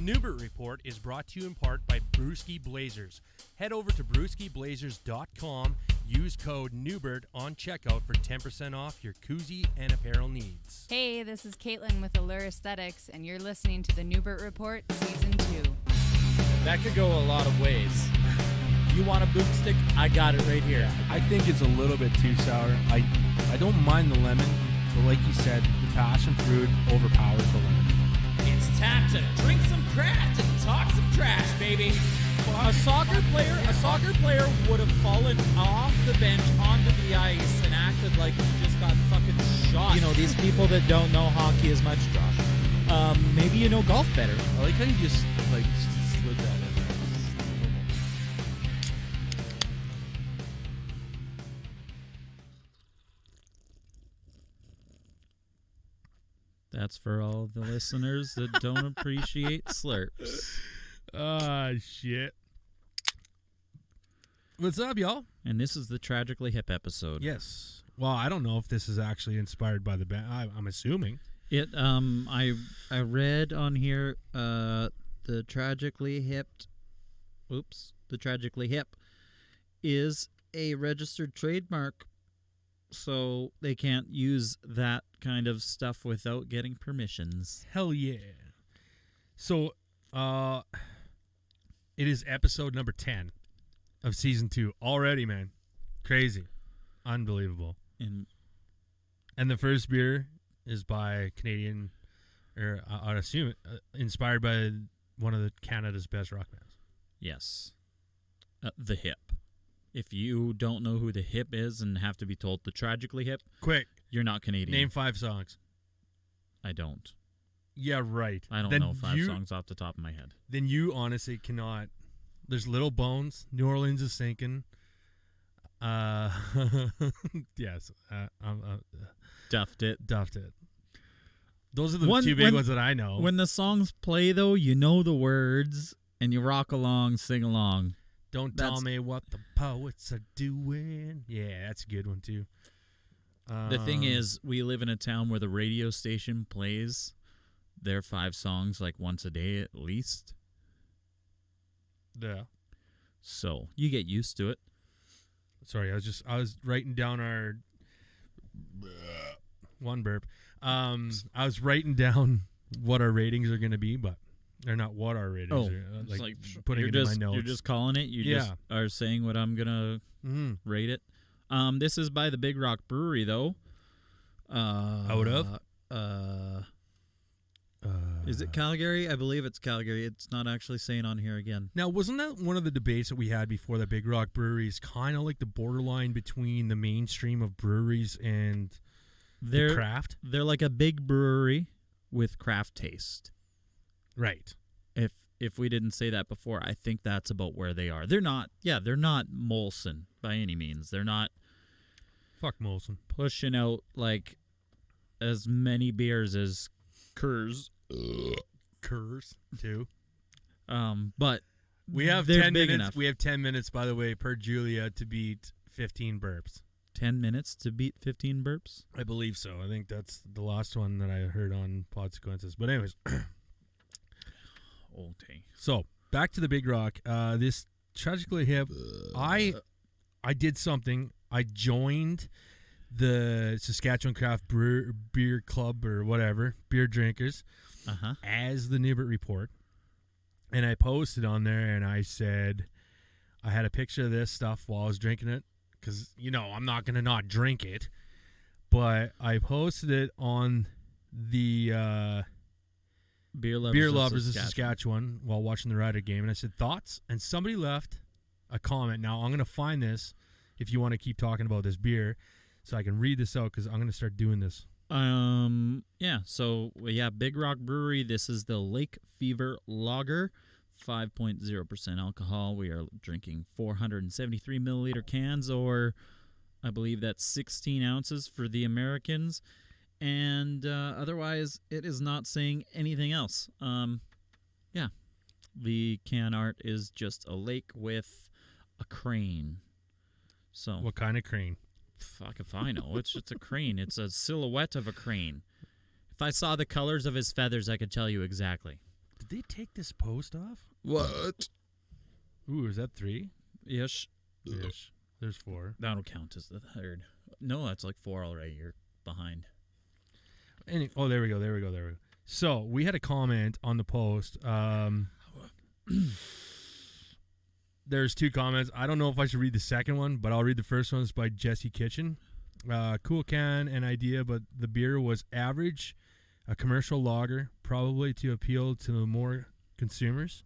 Newbert Report is brought to you in part by Brewski Blazers. Head over to brewskiblazers.com, use code Newbert on checkout for 10% off your koozie and apparel needs. Hey, this is Caitlin with Allure Aesthetics, and you're listening to the Newbert Report Season 2. That could go a lot of ways. You want a boomstick? I got it right here. I think it's a little bit too sour. I don't mind the lemon, but like you said, the passion fruit overpowers the lemon. It's time to drink some craft and talk some trash, baby. A soccer player would have fallen off the bench onto the ice and acted like he just got fucking shot. You know, these people that don't know hockey as much, Josh. Maybe you know golf better. I like how you just slid that in there. That's for all the listeners that don't appreciate slurps. Ah, shit. What's up, y'all? And this is the Tragically Hip episode. Yes. Well, I don't know if this is actually inspired by the band. I'm assuming. I read on here the Tragically Hip is a registered trademark, so they can't use that kind of stuff without getting permissions. Hell yeah. So, it is episode number 10 of season 2 already, man. Crazy. Unbelievable. And the first beer is by Canadian, or I'd assume inspired by one of Canada's best rock bands. Yes. The Hip. If you don't know who the Hip is and have to be told the Tragically Hip, quick, you're not Canadian. Name 5 songs. I don't. Yeah, right. I don't know 5 songs off the top of my head. Then you honestly cannot. There's Little Bones. New Orleans is sinking. Yes. Duffed it. Those are the two big ones that I know. When the songs play, though, you know the words, and you rock along, sing along. Don't tell me what the poets are doing. Yeah, that's a good one, too. The thing is, we live in a town where the radio station plays their 5 songs like once a day at least. Yeah. So you get used to it. Sorry, I was writing down our one burp. I was writing down what our ratings are going to be, but they're not what our ratings are. Like putting it in my notes. You're just calling it. You just are saying what I'm gonna rate it. This is by the Big Rock Brewery, though. Out of? Is it Calgary? I believe it's Calgary. It's not actually saying on here again. Now, wasn't that one of the debates that we had before that Big Rock Brewery is kind of like the borderline between the mainstream of breweries and the craft? They're like a big brewery with craft taste. Right. If we didn't say that before, I think that's about where they are. They're not Molson by any means. They're not. Fuck Molson. Pushing out like as many beers as Kerrs too. But we have 10 minutes. Enough. We have 10 minutes, by the way, per Julia to beat 15 burps. 10 minutes to beat 15 burps? I believe so. I think that's the last one that I heard on Podsequences. But anyways. Okay. So, back to the Big Rock. This Tragically Hip, I did something. I joined the Saskatchewan Craft Beer Club or whatever, beer drinkers, as the Newbert Report. And I posted on there and I said, I had a picture of this stuff while I was drinking it because, I'm not going to not drink it. But I posted it on the Beer Lovers of Saskatchewan while watching the Rider game. And I said, thoughts? And somebody left a comment. Now, I'm going to find this if you want to keep talking about this beer so I can read this out because I'm going to start doing this. Big Rock Brewery. This is the Lake Fever Lager, 5.0% alcohol. We are drinking 473 milliliter cans, or I believe that's 16 ounces for the Americans. And otherwise, it is not saying anything else. The can art is just a lake with a crane. So what kind of crane? Fuck if I know. It's just a crane. It's a silhouette of a crane. If I saw the colors of his feathers, I could tell you exactly. Did they take this post off? What? Ooh, is that 3? Ish. Ish. There's 4. That'll count as the third. No, that's like 4 already. You're behind. Oh, there we go. So we had a comment on the post. There's 2 comments. I don't know if I should read the second one, but I'll read the first one. It's by Jesse Kitchen. Cool can and idea, but the beer was average. A commercial lager, probably to appeal to more consumers.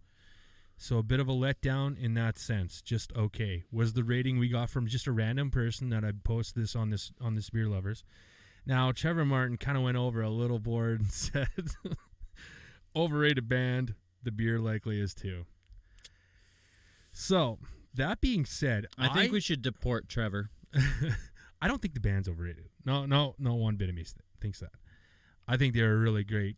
So a bit of a letdown in that sense. Just okay. Was the rating we got from just a random person that I posted this on this Beer Lovers. Now, Trevor Martin kind of went over a little board and said, overrated band, the beer likely is too. So, that being said, I think we should deport Trevor. I don't think the band's overrated. No one bit of me thinks that. I think they're a really great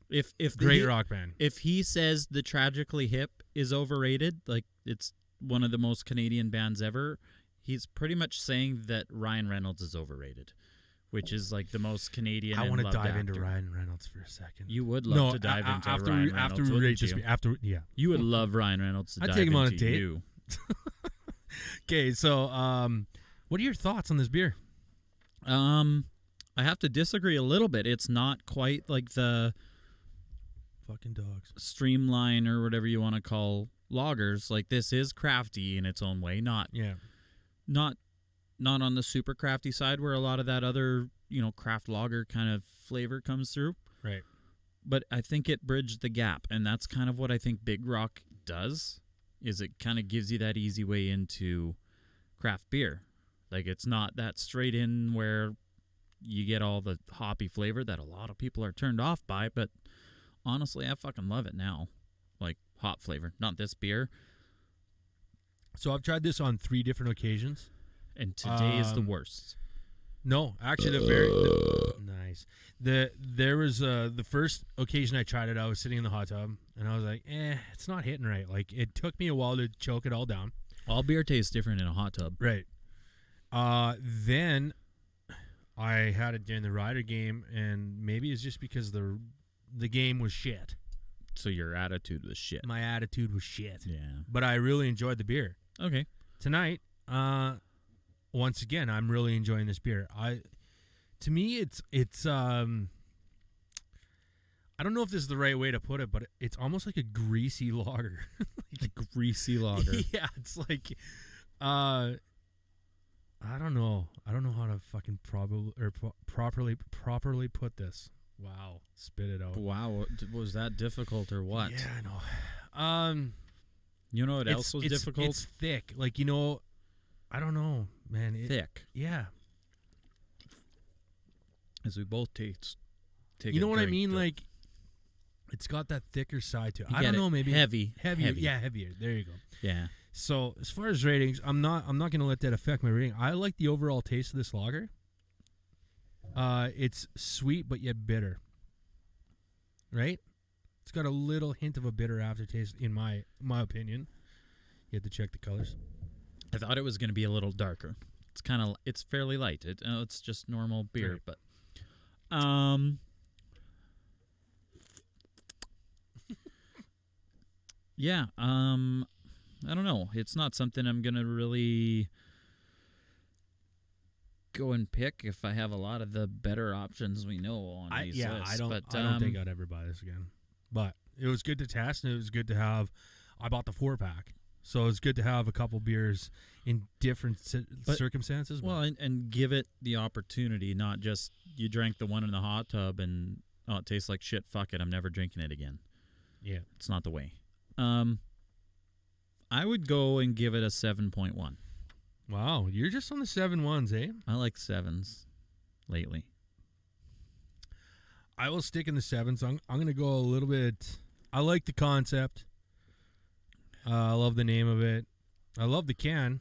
rock band. If he says the Tragically Hip is overrated, like it's one of the most Canadian bands ever, he's pretty much saying that Ryan Reynolds is overrated, which is like the most Canadian. I want to dive into Ryan Reynolds for a second. You would love to dive into Ryan Reynolds. You would love Ryan Reynolds to I'd dive take him on a into date. you. Okay, so what are your thoughts on this beer? I have to disagree a little bit. It's not quite like the fucking dogs streamline or whatever you want to call lagers. Like this is crafty in its own way. Not on the super crafty side where a lot of that other, craft lager kind of flavor comes through. Right. But I think it bridged the gap, and that's kind of what I think Big Rock does, is it kind of gives you that easy way into craft beer. Like it's not that straight in where you get all the hoppy flavor that a lot of people are turned off by, but honestly, I fucking love it now. Like hop flavor, not this beer. So I've tried this on 3 different occasions. And today is the worst. No, actually, nice. There was the first occasion I tried it, I was sitting in the hot tub, and I was like, it's not hitting right. Like, it took me a while to choke it all down. All beer tastes different in a hot tub. Right. Then I had it during the Ryder game, and maybe it's just because the game was shit. So your attitude was shit. My attitude was shit. Yeah. But I really enjoyed the beer. Okay. Tonight, once again, I'm really enjoying this beer. To me, it's I don't know if this is the right way to put it, but it's almost like a greasy lager. A greasy lager. Yeah, it's like, I don't know how to fucking properly put this. Wow, spit it out. Wow, was that difficult or what? Yeah, I know. You know what else was difficult? It's thick. Like, I don't know, man. Thick. Yeah. As we both take you know what I mean? Like, it's got that thicker side to it. I don't know, maybe heavier. Yeah, heavier. There you go. Yeah. So as far as ratings, I'm not going to let that affect my rating. I like the overall taste of this lager. It's sweet but yet bitter. Right? It's got a little hint of a bitter aftertaste, in my opinion. You have to check the colors. I thought it was going to be a little darker. It's fairly light. It's just normal beer, right. But yeah, I don't know. It's not something I'm going to really go and pick if I have a lot of the better options we know on these lists. I don't think I'd ever buy this again. But it was good to test, and it was good to have. I bought the 4-pack, so it's good to have a couple beers in different circumstances. Well, and give it the opportunity, not just you drank the one in the hot tub and it tastes like shit. Fuck it, I'm never drinking it again. Yeah, it's not the way. I would go and give it a 7.1. Wow, you're just on the 7.1s, eh? I like 7s lately. I will stick in the 7s. I'm going to go a little bit. I like the concept. I love the name of it. I love the can.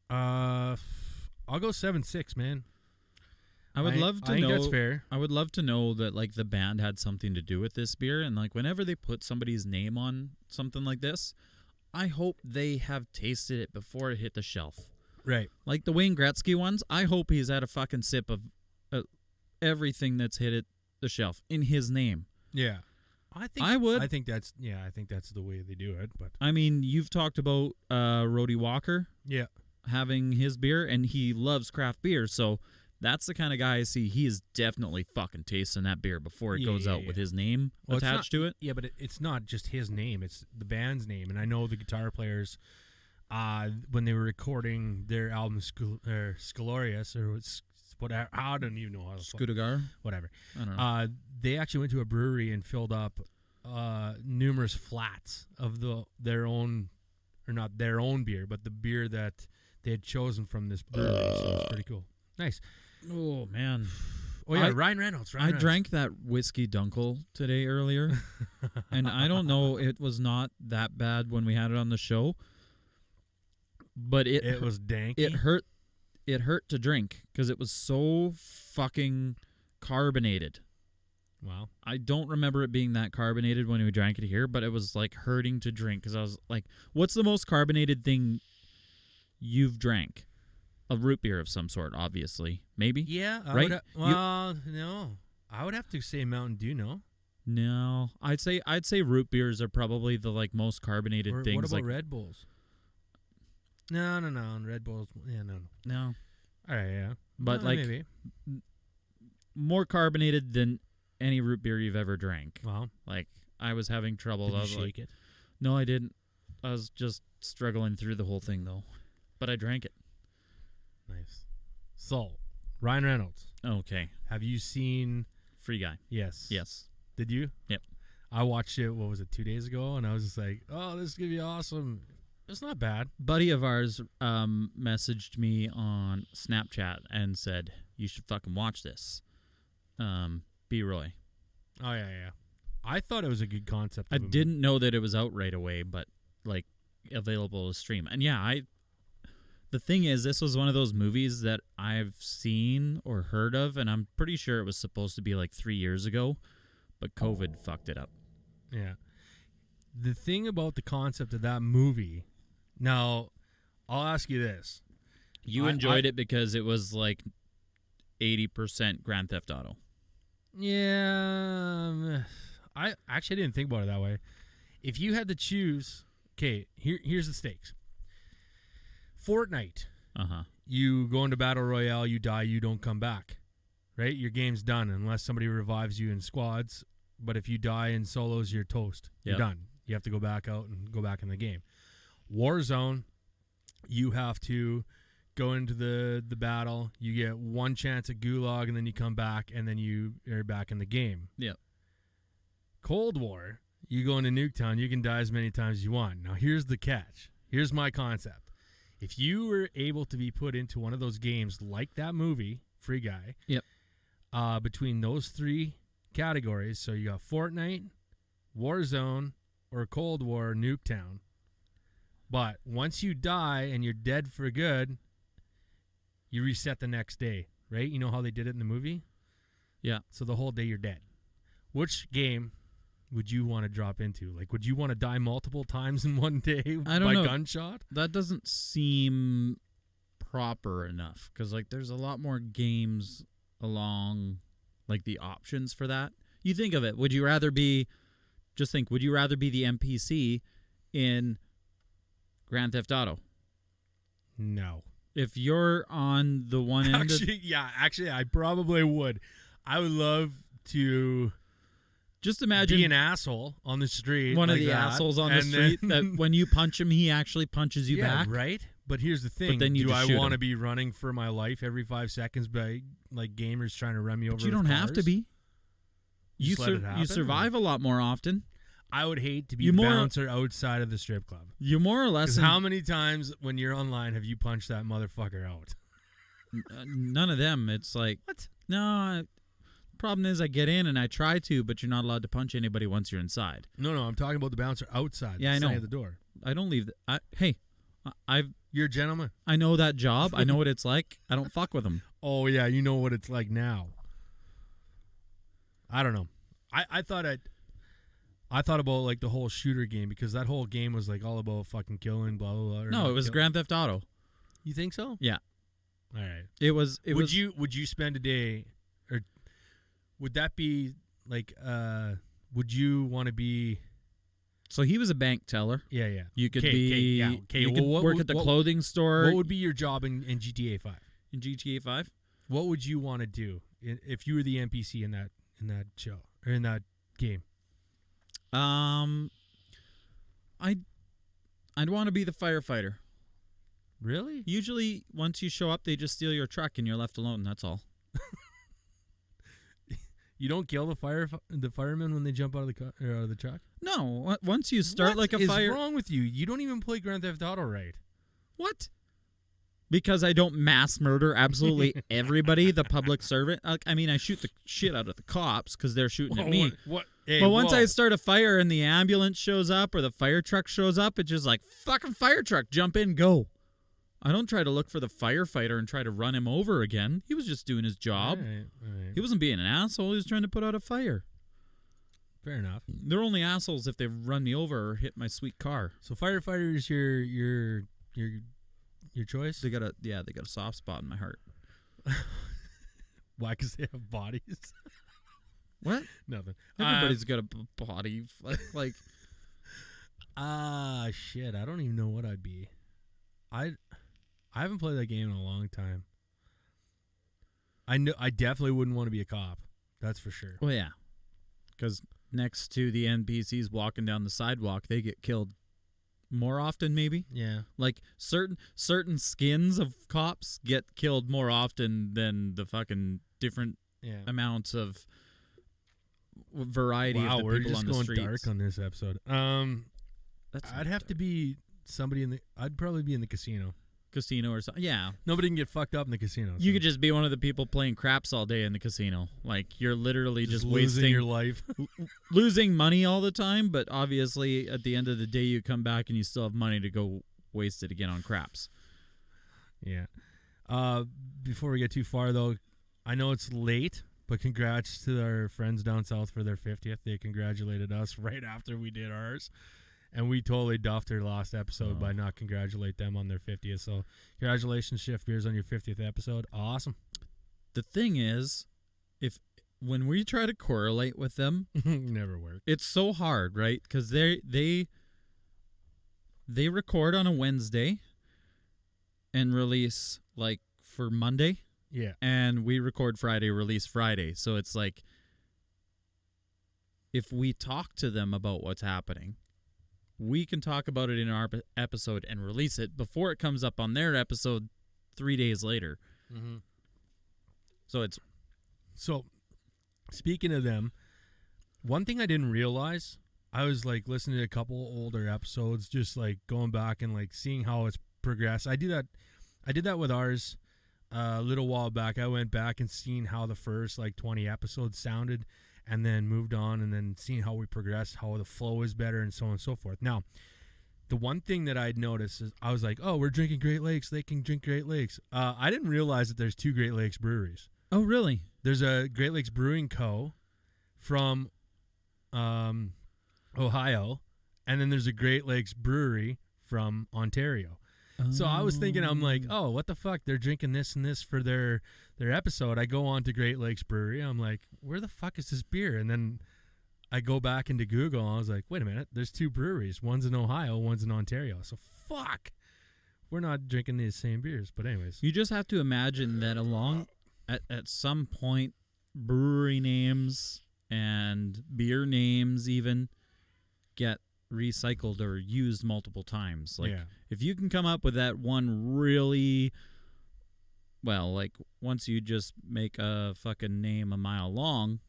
I'll go 7.6, man. I would love to know. I think that's fair. I would love to know that like the band had something to do with this beer, and like whenever they put somebody's name on something like this, I hope they have tasted it before it hit the shelf. Right. Like the Wayne Gretzky ones, I hope he's had a fucking sip of everything that's hit the shelf in his name. Yeah. I would. I think that's the way they do it. But I mean, you've talked about Rhodey Walker yeah, having his beer, and he loves craft beer, so that's the kind of guy I see. He is definitely fucking tasting that beer before it goes out with his name attached to it. Yeah, but it's not just his name; it's the band's name. And I know the guitar players, when they were recording their album Scalorius or whatever, I don't even know how to Scudagar? whatever. I don't know. They actually went to a brewery and filled up numerous flats of their own, or not their own beer, but the beer that they had chosen from this brewery. So it's pretty cool. Nice. Oh, man. Oh, yeah, Ryan Reynolds. I drank that whiskey dunkel today earlier, and I don't know, it was not that bad when we had it on the show, but it was danky. It hurt to drink because it was so fucking carbonated. Wow. I don't remember it being that carbonated when we drank it here, but it was like hurting to drink because I was like, what's the most carbonated thing you've drank? A root beer of some sort, obviously. Maybe? Yeah. Right? No. I would have to say Mountain Dew, no? No. I'd say root beers are probably the like most carbonated things. What about like Red Bulls? No. Red Bulls, yeah, no. No. All right, yeah. But like maybe. More carbonated than any root beer you've ever drank. Wow. Like I was having trouble. Did you I was shake like, it? No, I didn't. I was just struggling through the whole thing though. But I drank it. Nice. So, Ryan Reynolds. Okay. Have you seen Free Guy? Yes. Yes. Did you? Yep. I watched it, 2 days ago, and I was just like, oh, this is going to be awesome. It's not bad. Buddy of ours messaged me on Snapchat and said, you should fucking watch this. B. Roy. Oh, yeah. I thought it was a good concept. I didn't know that it was out right away, but like available to stream. And yeah, the thing is, this was one of those movies that I've seen or heard of, and I'm pretty sure it was supposed to be like 3 years ago, but COVID fucked it up. Yeah. The thing about the concept of that movie, now, I'll ask you this. You enjoyed it because it was like 80% Grand Theft Auto. Yeah. I actually didn't think about it that way. If you had to choose, okay, here's the stakes. Fortnite. Uh-huh. You go into Battle Royale, you die, you don't come back. Right? Your game's done unless somebody revives you in squads. But if you die in solos, you're toast. You're done. You have to go back out and go back in the game. Warzone, you have to go into the battle. You get one chance at Gulag, and then you come back, and then you are back in the game. Yep. Cold War, you go into Nuketown, you can die as many times as you want. Now, here's the catch. Here's my concept. If you were able to be put into one of those games like that movie, Free Guy, between those three categories, so you got Fortnite, Warzone, or Cold War, Nuketown. But once you die and you're dead for good, you reset the next day, right? You know how they did it in the movie? Yeah. So the whole day you're dead. Which game would you want to drop into? Like, would you want to die multiple times in one day I don't by know. gunshot? That doesn't seem proper enough because, like, there's a lot more games along, like, the options for that. You think of it. Would you rather be the NPC in Grand Theft Auto? No. If you're on the one end Actually, I probably would. I would love to just imagine be an asshole on the street. One like of the that, assholes on the street that when you punch him, he actually punches you back. Right? But here's the thing. But then do I shoot want to him. be running for my life every 5 seconds by like gamers trying to run me over But you with don't have to cars? be. You Just let it happen? survive a lot more often. I would hate to be You the more- bouncer outside of the strip club. You more or less. Because how many times when you're online have you punched that motherfucker out? None of them. It's like What? no. Problem is, I get in and I try to, but you're not allowed to punch anybody once you're inside. No, I'm talking about the bouncer outside. Yeah, I know. At the door. I don't leave. You're a gentleman. I know that job. I know what it's like. I don't fuck with them. Oh yeah, you know what it's like now. I don't know. I thought about like the whole shooter game because that whole game was like all about fucking killing, blah blah blah. or No, not it was kill- Grand Theft Auto. You think so? Yeah, All right. it was. It was. Would you spend a day, or would that be like would you want to be? So he was a bank teller. Yeah. You could 'Kay, be. 'kay, yeah, 'kay. You Well, could what work would- at the what- clothing store What would be your job in GTA 5? in GTA 5. What would you want to do if you were the NPC in that show or in that game? I'd want to be the firefighter. Really? Usually, once you show up, they just steal your truck and you're left alone. That's all. You don't kill the firemen when they jump out of the truck? No, once you start like a fire. What is wrong with you? You don't even play Grand Theft Auto right. What? Because I don't mass murder absolutely everybody, the public servant. I mean, I shoot the shit out of the cops because they're shooting at me. What? Hey, But once whoa. I start a fire and the ambulance shows up or the fire truck shows up, it's just like, fucking fire truck, jump in, go. I don't try to look for the firefighter and try to run him over again. He was just doing his job. All right. He wasn't being an asshole. He was trying to put out a fire. Fair enough. They're only assholes if they run me over or hit my sweet car. So firefighter is your choice? They got a soft spot in my heart. Why? Because they have bodies. What? Nothing. Everybody's got a body. Like shit. I don't even know what I'd be. I haven't played that game in a long time. I definitely wouldn't want to be a cop. That's for sure. well, yeah, because next to the NPCs walking down the sidewalk, they get killed more often. Maybe Yeah. like certain skins of cops get killed more often than the fucking different Yeah. amounts of variety Wow, of the we're people just on the going streets. dark on this episode. That's I'd have to be somebody I'd probably be in the casino. casino or something. Yeah. Nobody can get fucked up in the casino. You could just be one of the people playing craps all day in the casino. Like you're literally just losing wasting your life. losing money all the time, but obviously at the end of the day you come back and you still have money to go waste it again on craps. Yeah. Before we get too far though, I know it's late, but congrats to our friends down south for their 50th. They congratulated us right after we did ours. And we totally duffed their last episode by not congratulate them on their 50th. So congratulations, Shift Beers, on your 50th episode. Awesome. The thing is, when we try to correlate with them, Never worked. it's so hard, right? Because they record on a Wednesday and release like for Monday, Yeah. and we record Friday, release Friday. So it's like if we talk to them about what's happening, we can talk about it in our episode and release it before it comes up on their episode 3 days later. Mm-hmm. So speaking of them, one thing I didn't realize, I was like listening to a couple older episodes, just like going back and like seeing how it's progressed. I did that with ours a little while back. I went back and seen how the first like 20 episodes sounded, and then moved on, and then seeing how we progressed, how the flow is better, and so on and so forth. Now, the one thing that I'd noticed is I was like, oh, we're drinking Great Lakes. They can drink Great Lakes. I didn't realize that there's 2 Great Lakes breweries. oh, really? There's a Great Lakes Brewing Co. from Ohio, and then there's a Great Lakes Brewery from Ontario. So I was thinking, I'm like, oh, what the fuck? They're drinking this and this for their episode. I go on to Great Lakes Brewery. I'm like, where the fuck is this beer? And then I go back into Google, and I was like, wait a minute. There's 2 breweries. One's in Ohio, one's in Ontario. So fuck. We're not drinking these same beers. But anyways. You just have to imagine that at some point, brewery names and beer names even get recycled or used multiple times. Like Yeah. if you can come up with that one really well, like once you just make a fucking name a mile long,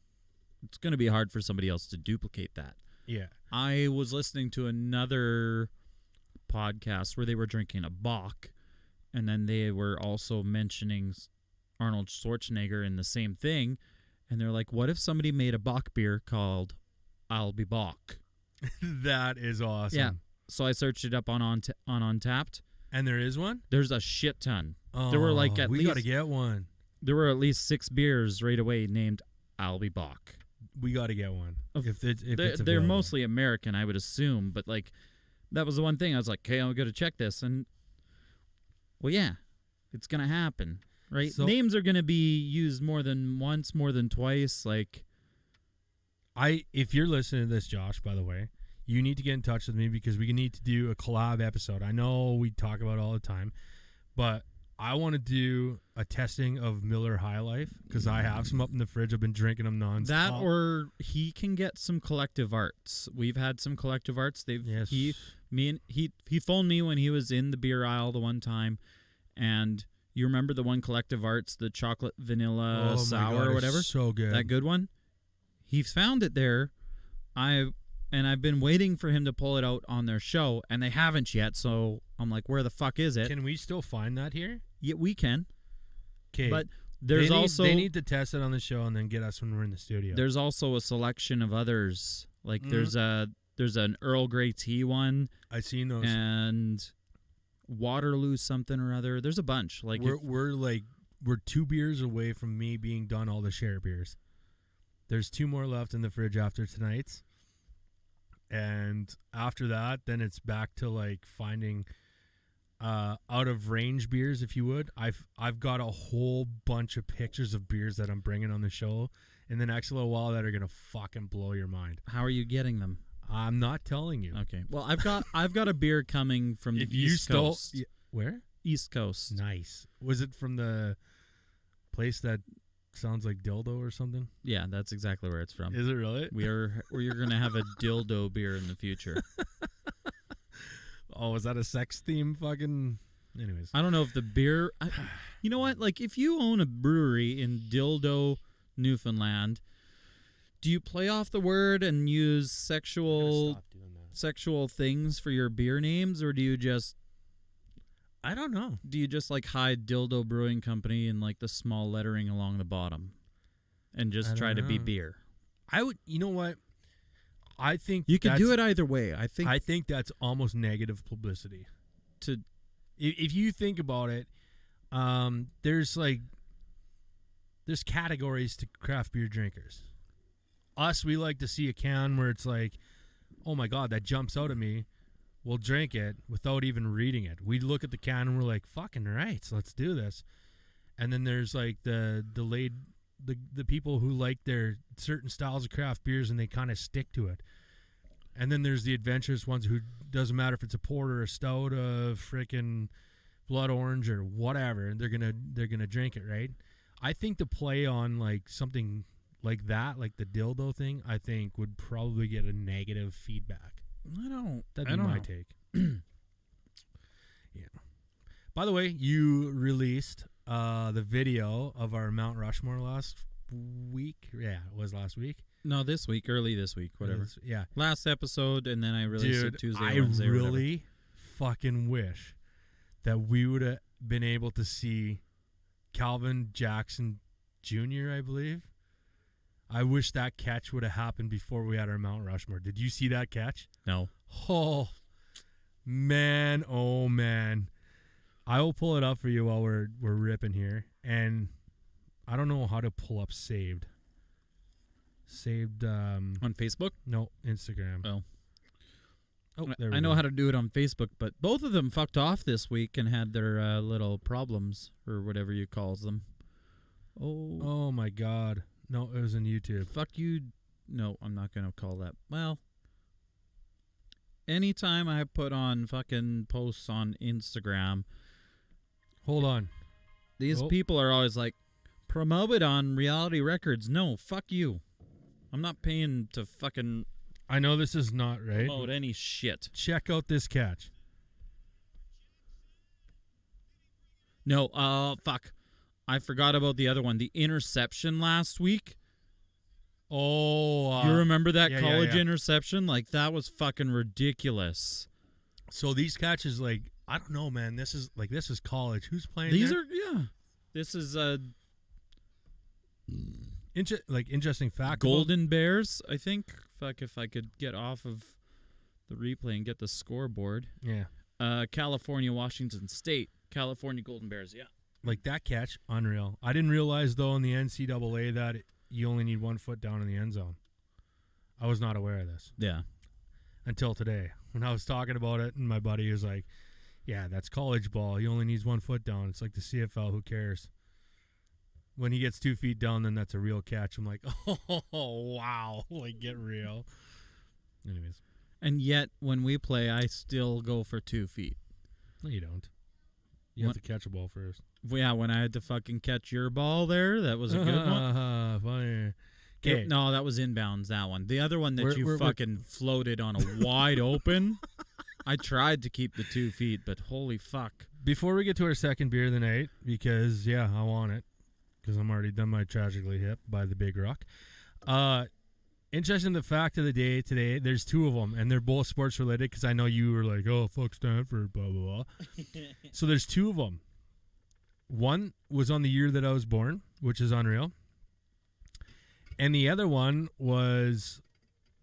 it's going to be hard for somebody else to duplicate that. Yeah. I was listening to another podcast where they were drinking a Bock, and then they were also mentioning Arnold Schwarzenegger in the same thing, and they're like, what if somebody made a Bock beer called I'll Be Bock? That is awesome. Yeah. So I searched it up on Untapped. And there is one? There's a shit ton. Oh, There were like we got to get one. there were at least 6 beers right away named I'll Be Bock. We got to get one. Of- If it's They're available. mostly American, I would assume, but like that was the one thing I was like, okay, I'm going to check this, and well, yeah, it's going to happen, right? So- Names are going to be used more than once, more than twice. Like if you're listening to this, Josh, by the way, you need to get in touch with me because we need to do a collab episode. I know we talk about it all the time, but I want to do a testing of Miller High Life because I have some up in the fridge. I've been drinking them nonstop. That, or he can get some collective arts. We've had some collective arts. Yes. He phoned me when he was in the beer aisle the one time, and you remember the one collective arts, the chocolate vanilla sour God, or whatever? it's so good. That good one? He's found it there. I've been waiting for him to pull it out on their show, and they haven't yet. So I'm like, where the fuck is it? Can we still find that here? Yeah, we can. Okay, But there's they need to test it on the show and then get us when we're in the studio. There's also a selection of others. Like there's an Earl Grey tea one. I've seen those. And Waterloo something or other. There's a bunch. Like we're 2 beers away from me being done all the share beers. There's 2 more left in the fridge after tonight's. And after that, then it's back to like finding out of range beers, if you would. I've got a whole bunch of pictures of beers that I'm bringing on the show in the next little while that are gonna fucking blow your mind. How are you getting them? I'm not telling you. Okay. Well, I've got a beer coming from the East Coast. Where? East Coast. Nice. Was it from the place that sounds like dildo or something? Yeah, that's exactly where it's from. Is it really? We're gonna have a dildo beer in the future. Oh, is that a sex theme? Fucking. Anyways, I don't know if the beer. You know what? Like, if you own a brewery in Dildo, Newfoundland, do you play off the word and use sexual things for your beer names, or do you just? I don't know. Do you just like hide Dildo Brewing Company in like the small lettering along the bottom, and just try to be beer? I would. You know what? I think you can do it either way. I think that's almost negative publicity. To if you think about it, there's categories to craft beer drinkers. Us, we like to see a can where it's like, oh my God, that jumps out at me. We'll drink it without even reading it. We look at the can and we're like, fucking right, so let's do this. And then there's like the people who like their certain styles of craft beers and they kind of stick to it. And then there's the adventurous ones who doesn't matter if it's a porter, a stout, a freaking blood orange or whatever, they're gonna drink it, right? I think to play on like something like that, like the dildo thing, I think would probably get a negative feedback. That'd be my take. Yeah. By the way, you released the video of our Mount Rushmore last week. Yeah, it was last week. No, early this week, whatever. Yeah. Last episode, and then I released it Tuesday, I Wednesday, really whatever. fucking wish that we would have been able to see Calvin Jackson Jr., I believe. I wish that catch would have happened before we had our Mount Rushmore. Did you see that catch? No. Oh, man. Oh, man. I will pull it up for you while we're ripping here. And I don't know how to pull up Saved. Saved. On Facebook? No, Instagram. Oh. There we I know go. how to do it on Facebook, but both of them fucked off this week and had their little problems, or whatever you calls them. Oh, my God. No, it was on YouTube. Fuck you. No, I'm not going to call that. Well, anytime I put on fucking posts on Instagram, Hold on. these people are always like, promote it on Reality Records. No, fuck you. I'm not paying to fucking I know this is not right. promote any shit. Check out this catch. No, fuck. I forgot about the other one. The interception last week. Oh, You remember that yeah, college yeah. interception? Like, that was fucking ridiculous. So these catches, like, I don't know, man. This is college. Who's playing? These there? are, yeah. This is interesting fact. Golden Bears, I think. Fuck, if I could get off of the replay and get the scoreboard. Yeah. California, Washington State. California Golden Bears, yeah. Like that catch, unreal. I didn't realize though in the NCAA that you only need 1 foot down in the end zone. I was not aware of this Yeah. until today when I was talking about it, and my buddy was like, "Yeah, that's college ball. He only needs 1 foot down. It's like the CFL. Who cares?" When he gets 2 feet down, then that's a real catch. I'm like, oh, wow. Like, get real. Anyways. And yet, when we play, I still go for 2 feet. No, you don't. You have to catch a ball first. Yeah, when I had to fucking catch your ball there, that was a good one. Funny. Okay. No, that was inbounds, that one. The other one that you we're fucking floated on a wide open, I tried to keep the 2 feet, but holy fuck. Before we get to our second beer of the night, because, yeah, I want it, because I'm already done my Tragically Hip by the Big Rock. Interesting, the fact of the day today, there's 2 of them, and they're both sports related, because I know you were like, oh, fuck Stanford, blah, blah, blah. So there's 2 of them. One was on the year that I was born, which is unreal. And the other one was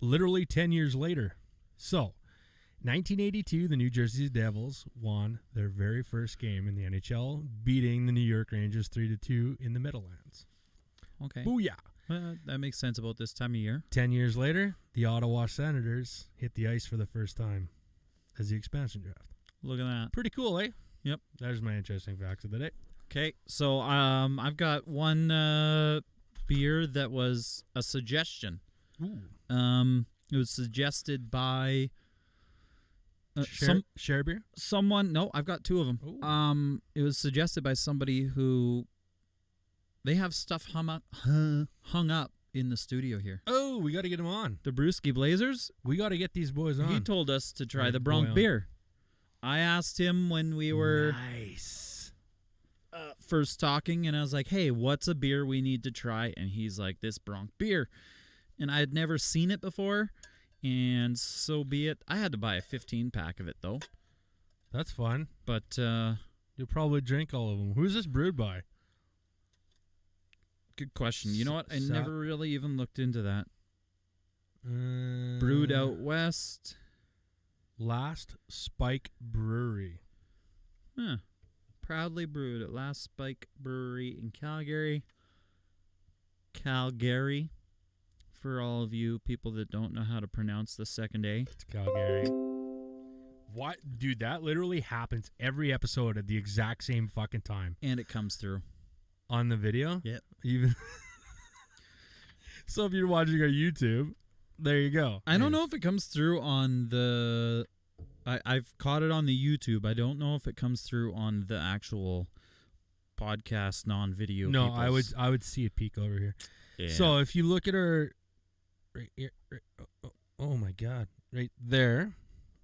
literally 10 years later. So, 1982, the New Jersey Devils won their very first game in the NHL, beating the New York Rangers 3-2 in the Meadowlands. Okay. Booyah! Well, that makes sense about this time of year. 10 years later, the Ottawa Senators hit the ice for the first time as the expansion draft. Look at that. Pretty cool, eh? Yep. There's my interesting facts of the day. Okay, so I've got one beer that was a suggestion. Ooh. It was suggested by Share beer? someone. No, I've got 2 of them. Ooh. It was suggested by somebody who they have stuff hung up in the studio here. Oh, we got to get them on. The Brewski Blazers. We got to get these boys on. He told us to try the Boy Bronc on. beer. I asked him when we were Nice. first talking, and I was like, hey, what's a beer we need to try? And he's like, this Bronc beer. And I had never seen it before, and so be it. I had to buy a 15-pack of it, though. That's fun. But You'll probably drink all of them. Who's this brewed by? good question. You know what? I Sa- never really even looked into that. Brewed out west. Last Spike Brewery. Huh. Proudly brewed at Last Spike Brewery in Calgary. Calgary. For all of you people that don't know how to pronounce the second A. It's Calgary. What? Dude, that literally happens every episode at the exact same fucking time. And it comes through. On the video? Yep. Even. So if you're watching our YouTube, there you go. I don't know if it comes through on the... I've caught it on the YouTube. I don't know if it comes through on the actual podcast, non-video. No, people's. I would see it peek over here. Yeah. So if you look at our... Right here, oh my God. Right there.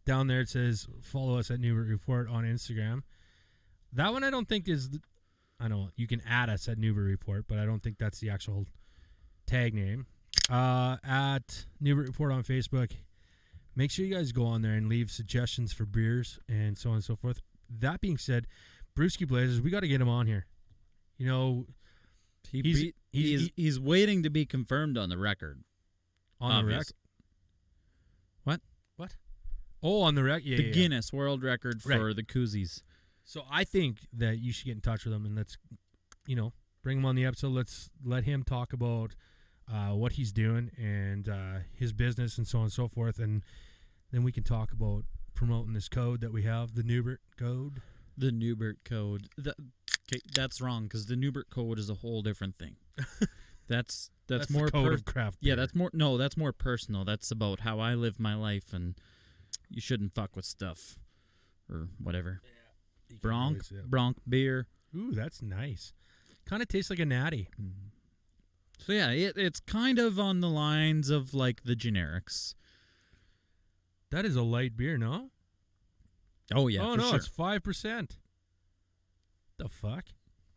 Down there it says, follow us at Newbert Report on Instagram. That one I don't think is... I know you can add us at Newbert Report, but I don't think that's the actual tag name. At Newbert Report on Facebook. Make sure you guys go on there and leave suggestions for beers and so on and so forth. That being said, Brewski Blazers, we got to get him on here. You know, he's waiting to be confirmed on the record. on the rec. What? Oh, on the rec. Yeah, The yeah. Guinness World Record for Right. the koozies. So I think that you should get in touch with him and let's, bring him on the episode. Let's let him talk about what he's doing and his business and so on and so forth. And then we can talk about promoting this code that we have, the Newbert code. The Newbert code. Okay, that's wrong because the Newbert code is a whole different thing. That's more the code of craft Yeah, beer. that's more personal. That's about how I live my life, and you shouldn't fuck with stuff or whatever. You can't always say that. Bronc beer. Ooh, that's nice. Kind of tastes like a natty. So yeah, it's kind of on the lines of like the generics. That is a light beer, no? Oh yeah, oh for no, sure. it's 5%. The fuck?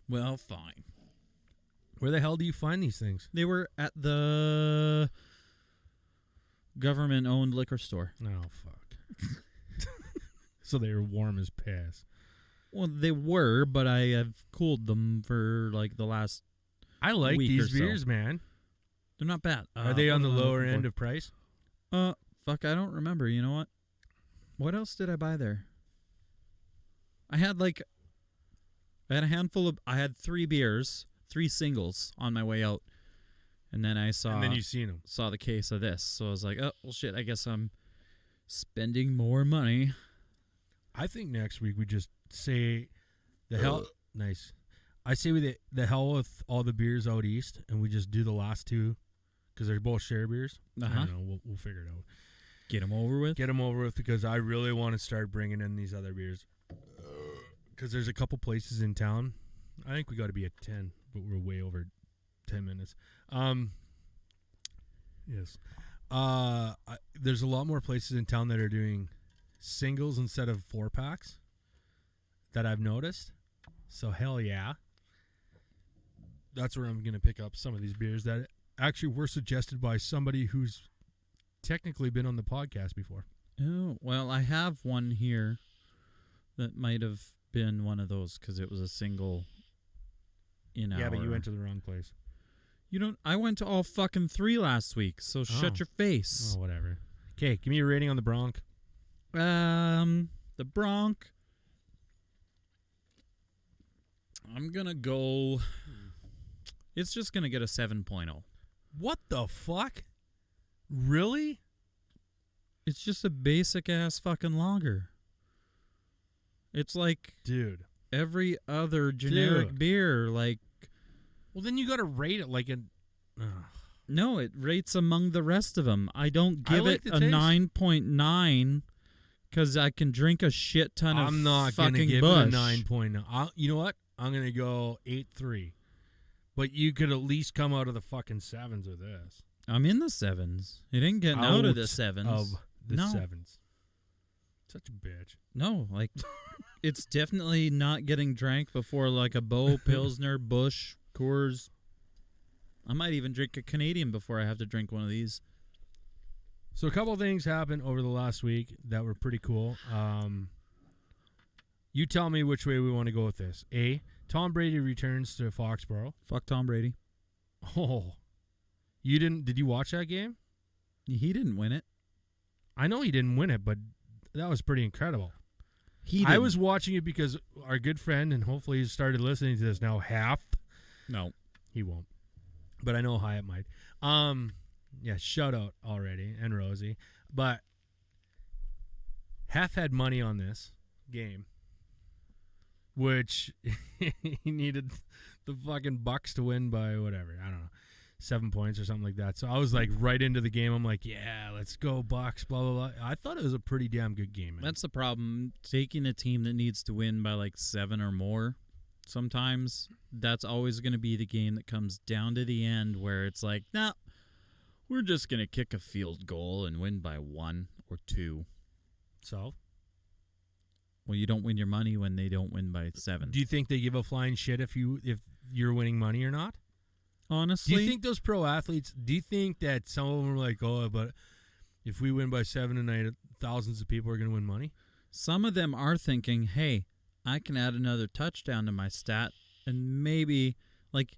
Well, fine. Where the hell do you find these things? They were at the government-owned liquor store. Oh fuck. So they were warm as piss. Well, they were, but I have cooled them for like the last. I like week these or so. beers, man. They're not bad. Are they on the what am I lower looking end for? of price? Fuck, I don't remember. You know what? What else did I buy there? I had a handful of. I had 3 beers, 3 singles on my way out, and then I saw. And then you seen them. saw the case of this, so I was like, oh well, shit. I guess I'm spending more money. I think next week we just say the hell. Nice. I say we the hell with all the beers out east, and we just do the last two because they're both share beers. I don't know. We'll figure it out. Get them over with. Get them over with because I really want to start bringing in these other beers. Because there's a couple places in town. I think we got to be at 10, but we're way over 10 minutes. Yes. There's a lot more places in town that are doing singles instead of 4-packs that I've noticed. So hell yeah. That's where I'm going to pick up some of these beers that actually were suggested by somebody who's technically been on the podcast before. Oh, well, I have one here that might have been one of those because it was a single Yeah, but you went to the wrong place. I went to all fucking 3 last week, so shut your face. Oh, whatever. Okay, give me a rating on the Bronc. The Bronc, I'm going to go, it's just going to get a 7.0. What the fuck? Really? It's just a basic-ass fucking lager. It's like Dude. every other generic beer, like... Well, then you got to rate it like a... No, it rates among the rest of them. I don't give like it the a taste. 9.9 because I can drink a shit ton of I'm not fucking gonna give Busch. it a 9.9. You know what? I'm going to go 8.3. But you could at least come out of the fucking 7s with this. I'm in the 7s. It ain't getting out of the 7s. Of the No. 7s. Such a bitch. No, like, it's definitely not getting drank before like a Bo, Pilsner, Busch, Coors. I might even drink a Canadian before I have to drink one of these. So a couple of things happened over the last week that were pretty cool. You tell me which way we want to go with this. A, Tom Brady returns to Foxborough. Fuck Tom Brady. Oh. Did you watch that game? He didn't win it. I know he didn't win it, but that was pretty incredible. I was watching it because our good friend, and hopefully he's started listening to this now, No. He won't. But I know Hyatt might. Yeah, shout out already, and Rosie. But Hef had money on this game, which he needed the fucking Bucks to win by whatever, I don't know, 7 points or something like that. So I was like right into the game. I'm like, yeah, let's go Bucks, blah, blah, blah. I thought it was a pretty damn good game, man. That's the problem. Taking a team that needs to win by like 7 or more, sometimes that's always going to be the game that comes down to the end where it's like, nah, we're just going to kick a field goal and win by 1 or 2. So? Well, you don't win your money when they don't win by 7. Do you think they give a flying shit if you're winning money or not? Honestly, Do you think those pro athletes, do you think that some of them are like, oh, but if we win by 7 tonight, thousands of people are going to win money? some of them are thinking, hey, I can add another touchdown to my stat, and maybe, like,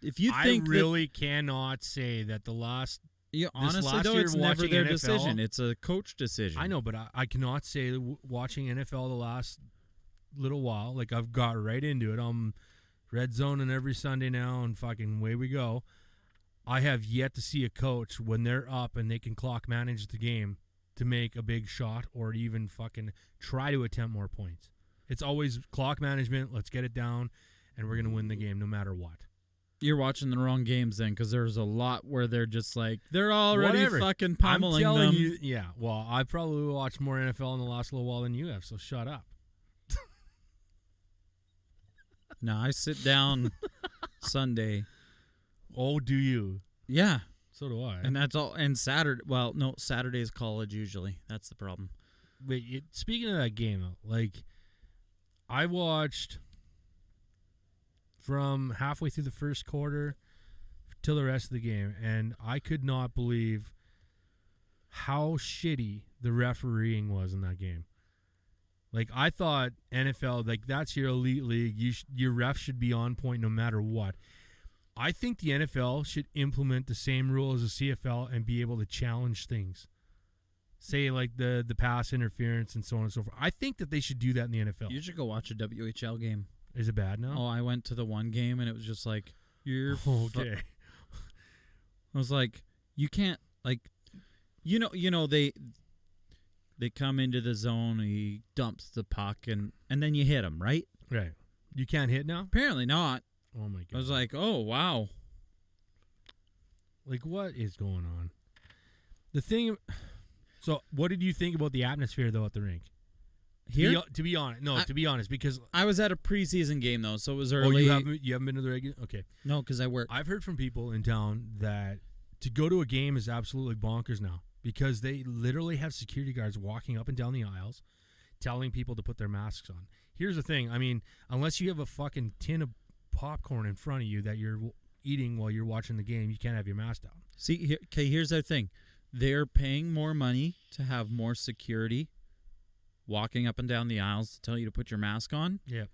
if you think I really cannot say that the last... Yeah, honestly, last though, year it's never watching their NFL, decision. It's a coach decision. I know, but I cannot say watching NFL the last little while, like I've got right into it. I'm red zoning every Sunday now, and fucking away we go. I have yet to see a coach when they're up and they can clock manage the game to make a big shot or even fucking try to attempt more points. It's always clock management. Let's get it down, and we're gonna win the game no matter what. You're watching the wrong games then, because there's a lot where they're just like, they're already Whatever. fucking pummeling I'm telling them. you, yeah. Well, I probably watched more NFL in the last little while than you have, so shut up. No, I sit down Sunday. Oh, do you? Yeah. So do I. And that's all. And Saturday, well, no, Saturday's college usually. That's the problem. But speaking of that game, though, like, I watched from halfway through the first quarter till the rest of the game, and I could not believe how shitty the refereeing was in that game. Like, I thought NFL, like, that's your elite league. Your ref should be on point no matter what. I think the NFL should implement the same rule as the CFL and be able to challenge things. Say, like, the pass interference and so on and so forth. I think that they should do that in the NFL. You should go watch a WHL game. Is it bad now? Oh, I went to the one game, and it was just like, you're... Okay. I was like, you can't, like, you know, they come into the zone, he dumps the puck, and then you hit him, right? Right. You can't hit now? Apparently not. Oh my god. I was like, oh wow. Like, what is going on? The thing. So, what did you think about the atmosphere though at the rink? Here, To be honest, because I was at a preseason game though, so it was oh, early. you haven't been to the regular. Okay, No, because I work. I've heard from people in town that to go to a game is absolutely bonkers now because they literally have security guards walking up and down the aisles, telling people to put their masks on. Here's the thing. I mean, unless you have a fucking tin of popcorn in front of you that you're eating while you're watching the game, you can't have your mask down. See, here's the thing. They're paying more money to have more security walking up and down the aisles to tell you to put your mask on. Yeah.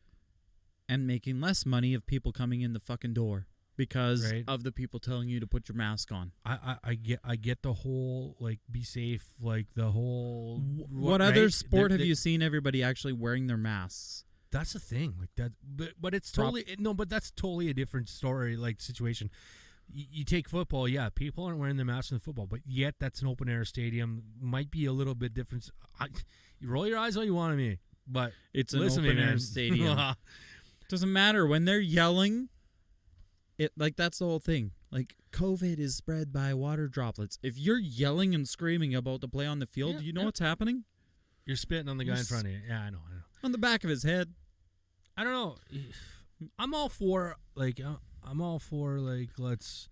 And making less money of people coming in the fucking door because Right. of the people telling you to put your mask on. I get the whole like be safe, like the whole What right? other sport They- have you seen everybody actually wearing their masks? That's the thing, like that, but it's totally but that's totally a different story, like situation. You take football, yeah, people aren't wearing their masks in football, but yet that's an open air stadium. Might be a little bit different. You roll your eyes all you want at me, but It's an listen to me, open air man. stadium. Doesn't matter when they're yelling. It like that's the whole thing. Like COVID is spread by water droplets. If you're yelling and screaming about the play on the field, Yeah, you know yeah. what's happening? You're spitting on the guy in You're front of you. Yeah, I know. On the back of his head. I don't know. I'm all for like let's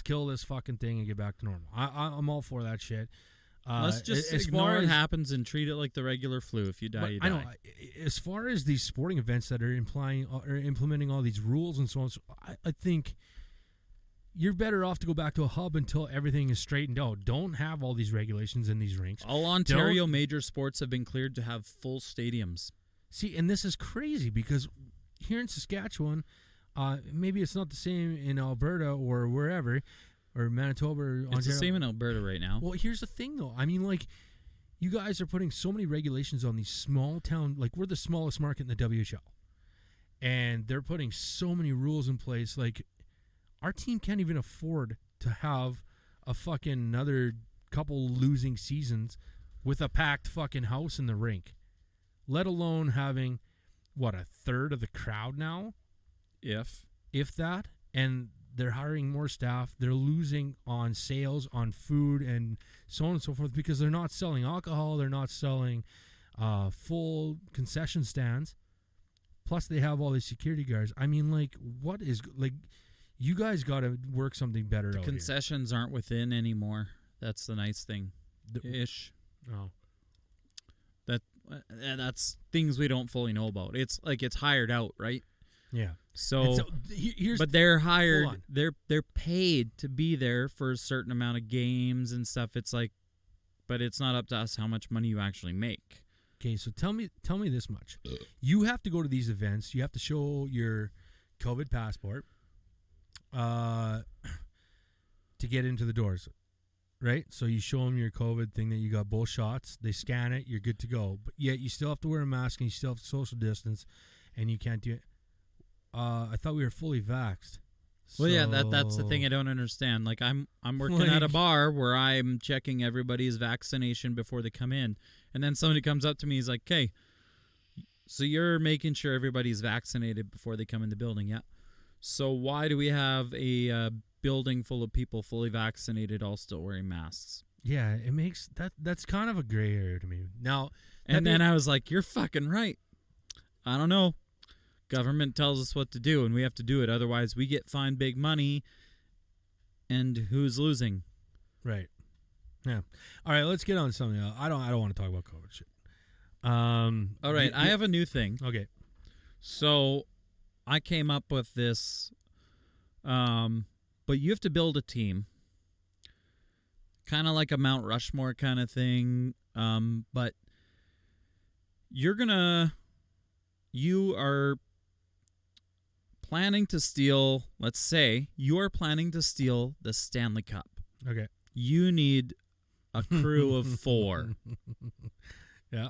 kill this fucking thing and get back to normal. I'm all for that shit. Let's just as ignore far what as- happens and treat it like the regular flu. If you die, But you I die. know. As far as these sporting events that are implementing all these rules and so on, I think you're better off to go back to a hub until everything is straightened out. Don't have all these regulations in these rinks. All Ontario major sports have been cleared to have full stadiums. See, and this is crazy because here in Saskatchewan, maybe it's not the same in Alberta or wherever, or Manitoba or Ontario. It's the same in Alberta right now. Well, here's the thing, though. I mean, like, you guys are putting so many regulations on these small town. Like, we're the smallest market in the WHL, and they're putting so many rules in place. Like, our team can't even afford to have a fucking another couple losing seasons with a packed fucking house in the rink, let alone having what, a third of the crowd now, if that, and they're hiring more staff. They're losing on sales, on food, and so on and so forth because they're not selling alcohol. They're not selling full concession stands. Plus, they have all these security guards. I mean, like, what is like? You guys got to work something better out here. Concessions aren't within anymore. That's the nice thing. Ish. Oh, That's things we don't fully know about. It's like it's hired out, right? yeah. So, Here's but they're hold hired. on. They're paid to be there for a certain amount of games and stuff. It's like, but it's not up to us how much money you actually make. Okay, so tell me this much. You have to go to these events. You have to show your COVID passport to get into the doors, right? So you show them your COVID thing that you got both shots. They scan it. You're good to go. But yet you still have to wear a mask and you still have to social distance, and you can't do it. I thought we were fully vaxxed. Well, yeah, that's the So- thing I don't understand. Like I'm working at a bar where I'm checking everybody's vaccination before they come in, and then somebody comes up to me, he's like, "Okay, so you're making sure everybody's vaccinated before they come in the building, yeah? So why do we have a building full of people fully vaccinated all still wearing masks?" Yeah, it makes that's kind of a gray area to me. Now, And then I was like, "You're fucking right. I don't know. Government tells us what to do, and we have to do it. Otherwise, we get fined big money. And who's losing?" right. Yeah. All right, let's get on to something else. I don't want to talk about COVID shit. All All right, I have a new thing. Okay. So I came up with this, but you have to build a team. Kind of like a Mount Rushmore kind of thing. But you are planning to steal, let's say, you are planning to steal the Stanley Cup. Okay. You need a crew of 4. Yeah.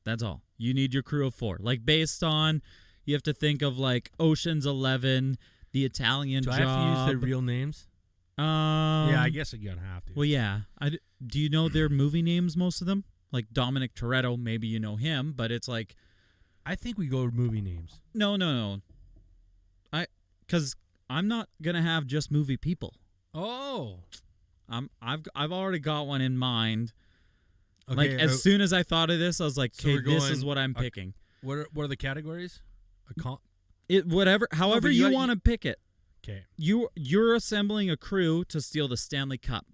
That's all. You need your crew of 4. Like, based on, you have to think of, like, Ocean's 11, The Italian Do Job. I have to use their real names? Yeah, I guess you're gonna have to. Well, yeah. Do you know their movie names, most of them? Like Dominic Toretto, maybe you know him, but it's like I think we go movie names. No. Because I'm not gonna have just movie people. Oh. I've already got one in mind. Okay, Like as soon as I thought of this, I was like, so okay, we're this going is what I'm picking. What are the categories? However you want to pick it. Okay. You're assembling a crew to steal the Stanley Cup.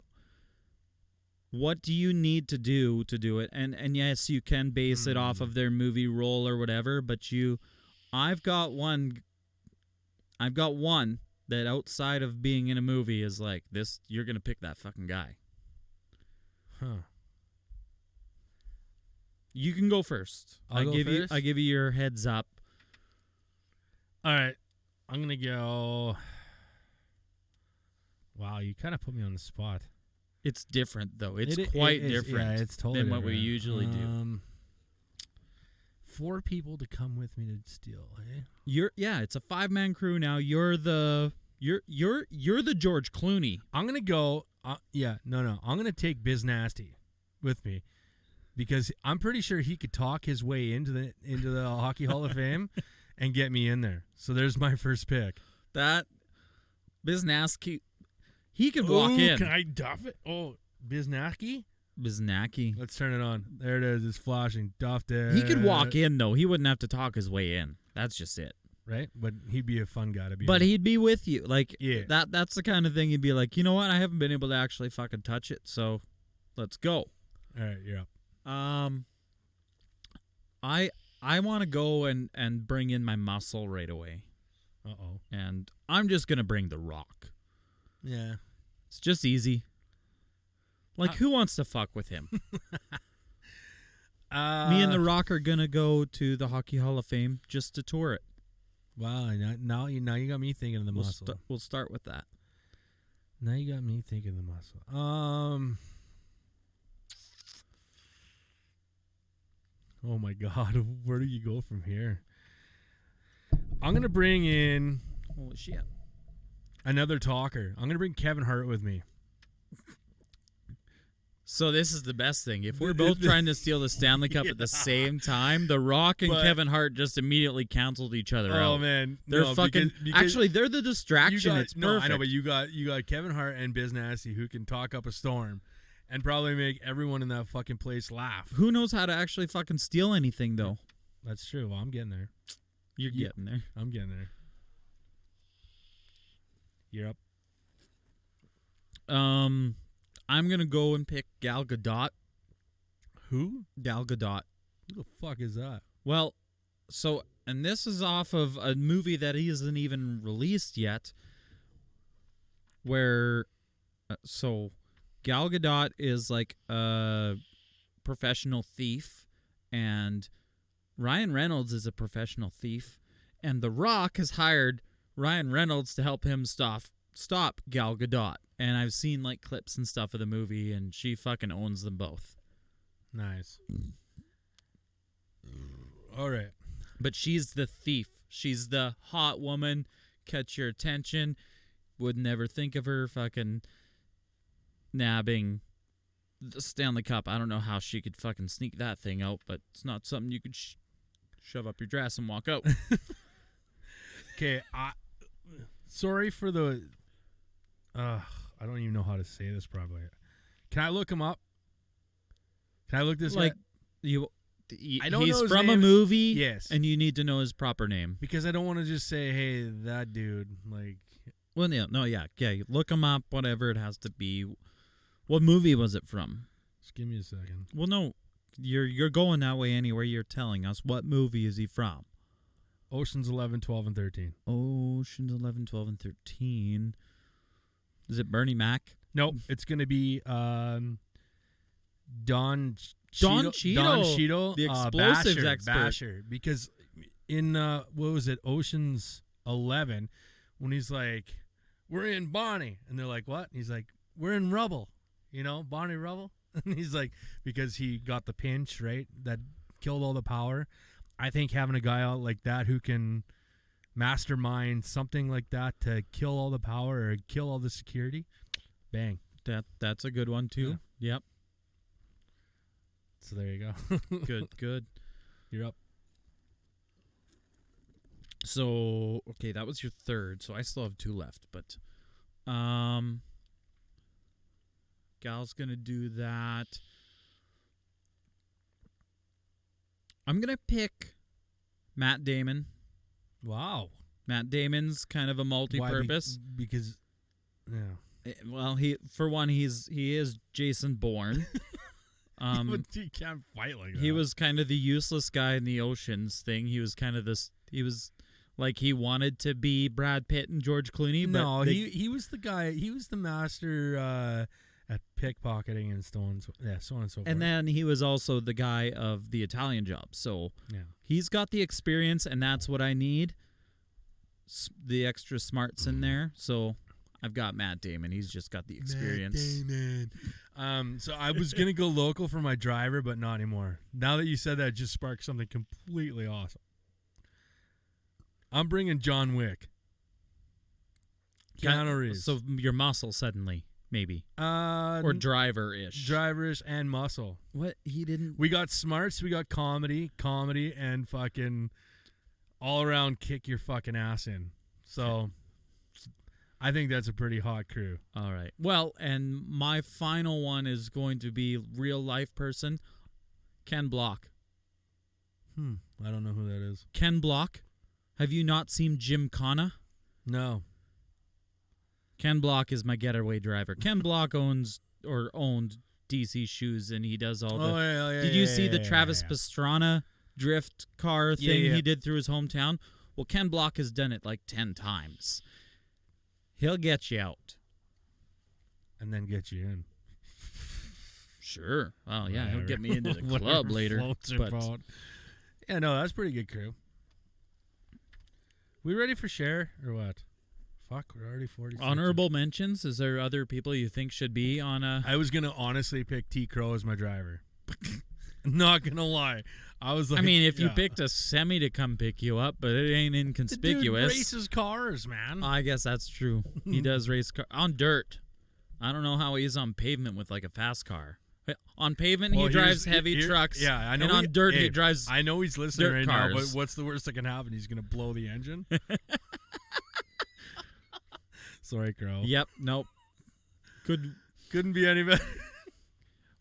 What do you need to do it? And yes, you can base it off of their movie role or whatever, but I've got one that outside of being in a movie is like this, you're going to pick that fucking guy. Huh. You can go first. I give you your heads up. All right. I'm going to go. Wow, you kind of put me on the spot. It's different though. It's quite different it's totally than what we different. usually do. 4 people to come with me to steal, eh? It's a 5-man crew now. You're the George Clooney. I'm gonna go. I'm gonna take Biz Nasty with me because I'm pretty sure he could talk his way into the Hockey Hall of Fame and get me in there. So there's my first pick. That Biznacki, he could walk in. Can I duff it? Oh, Biznacki? Biznacki. Let's turn it on. There it is. It's flashing. Duffed it. He could walk in though. He wouldn't have to talk his way in. That's just it. Right? But he'd be a fun guy to be. But in. he'd be with you. Like that's the kind of thing he'd be like, you know what? I haven't been able to actually fucking touch it, so let's go. All right, you're up. I want to go and bring in my muscle right away. Uh-oh. And I'm just gonna bring The Rock. Yeah. It's just easy. Like, who wants to fuck with him? Me and The Rock are gonna go to the Hockey Hall of Fame just to tour it. Wow, now you got me thinking of the muscle. We'll start with that. Now you got me thinking of the muscle. Oh my God, where do you go from here? I'm gonna bring in Holy shit. another talker. I'm gonna bring Kevin Hart with me. So this is the best thing. If we're both trying to steal the Stanley Cup at the same time, The Rock and Kevin Hart just immediately canceled each other out. Oh man, they're fucking. because actually, they're the distraction. It's perfect. I know, but you got Kevin Hart and Biz Nasty who can talk up a storm, and probably make everyone in that fucking place laugh. Who knows how to actually fucking steal anything though? That's true. Well, I'm getting there. You're getting there. I'm getting there. You're up. I'm gonna go and pick Gal Gadot. Who? Gal Gadot. Who the fuck is that? Well, and this is off of a movie that isn't even released yet. Where, Gal Gadot is like a professional thief, and Ryan Reynolds is a professional thief, and The Rock has hired Ryan Reynolds to help him stop Gal Gadot. And I've seen like clips and stuff of the movie, and she fucking owns them both. Nice. All right. But she's the thief. She's the hot woman. Catch your attention. Would never think of her fucking nabbing the Stanley Cup. I don't know how she could fucking sneak that thing out, but it's not something you could shove up your dress and walk out. Okay. Sorry for the. I don't even know how to say this properly. Can I look him up? Can I look this like guy? I don't he's know his from a name. movie, Yes. and you need to know his proper name. Because I don't want to just say, hey, that dude. Like. Well, yeah. Look him up. Whatever it has to be. What movie was it from? Just give me a second. Well, no, you're going that way anyway. You're telling us what movie is he from? Ocean's 11, 12, and 13. Ocean's 11, 12, and 13. Is it Bernie Mac? Nope. It's going to be Don Cheadle, the explosives expert. Basher. Because in, what was it, Ocean's 11, when he's like, we're in Bonnie. And they're like, what? And he's like, we're in Rubble. Bonnie Rubble. And he's like, because he got the pinch, right? That killed all the power. I think having a guy out like that who can mastermind something like that to kill all the power or kill all the security, bang. That's a good one too. Yeah. Yep. So there you go. Good. You're up. So, okay, that was your third. So I still have 2 left, but Gal's going to do that. I'm going to pick Matt Damon. Wow. Matt Damon's kind of a multi-purpose. Because, yeah. Well, he is Jason Bourne. But you can't fight like that. He was kind of the useless guy in the oceans thing. He was kind of this. He was like he wanted to be Brad Pitt and George Clooney. No, but he was the guy. He was the master at pickpocketing and so on and so forth. and then he was also the guy of the Italian Job. So yeah. he's got the experience, and that's what I need. The extra smarts in there. So I've got Matt Damon. He's just got the experience. Matt Damon. So I was gonna go local for my driver, but not anymore. Now that you said that, it just sparked something completely awesome. I'm bringing John Wick. Keanu Reeves. So your muscle suddenly, maybe. Or driver-ish. Driverish and muscle. What? He didn't... We got smarts, we got comedy, and fucking all around kick your fucking ass in. So I think that's a pretty hot crew. All right. Well, and my final one is going to be real life person, Ken Block. I don't know who that is. Ken Block. Have you not seen Gymkhana? No. Ken Block is my getaway driver. Ken Block owned DC Shoes, and he does all the... Oh, yeah, Did you see the Travis Pastrana drift car thing he did through his hometown? Well, Ken Block has done it like 10 times. He'll get you out. And then get you in. Sure. Oh, yeah, he'll Whatever. get me into the club Whatever later. floats your But boat. Yeah, no, that's pretty good crew. We ready for share or what? Fuck, we're already 40. honorable mentions? Is there other people you think should be on a... I was going to honestly pick T. Crow as my driver. Not going to lie. I was like... I mean, if you picked a semi to come pick you up, but it ain't inconspicuous. The dude races cars, man. I guess that's true. He does race car on dirt. I don't know how he is on pavement with like a fast car. On pavement, he drives heavy trucks. Yeah, I know. And on dirt, he drives. I know he's listening dirt right cars. now, but what's the worst that can happen? He's going to blow the engine. Sorry, Crow. Yep. Nope. Couldn't be any better.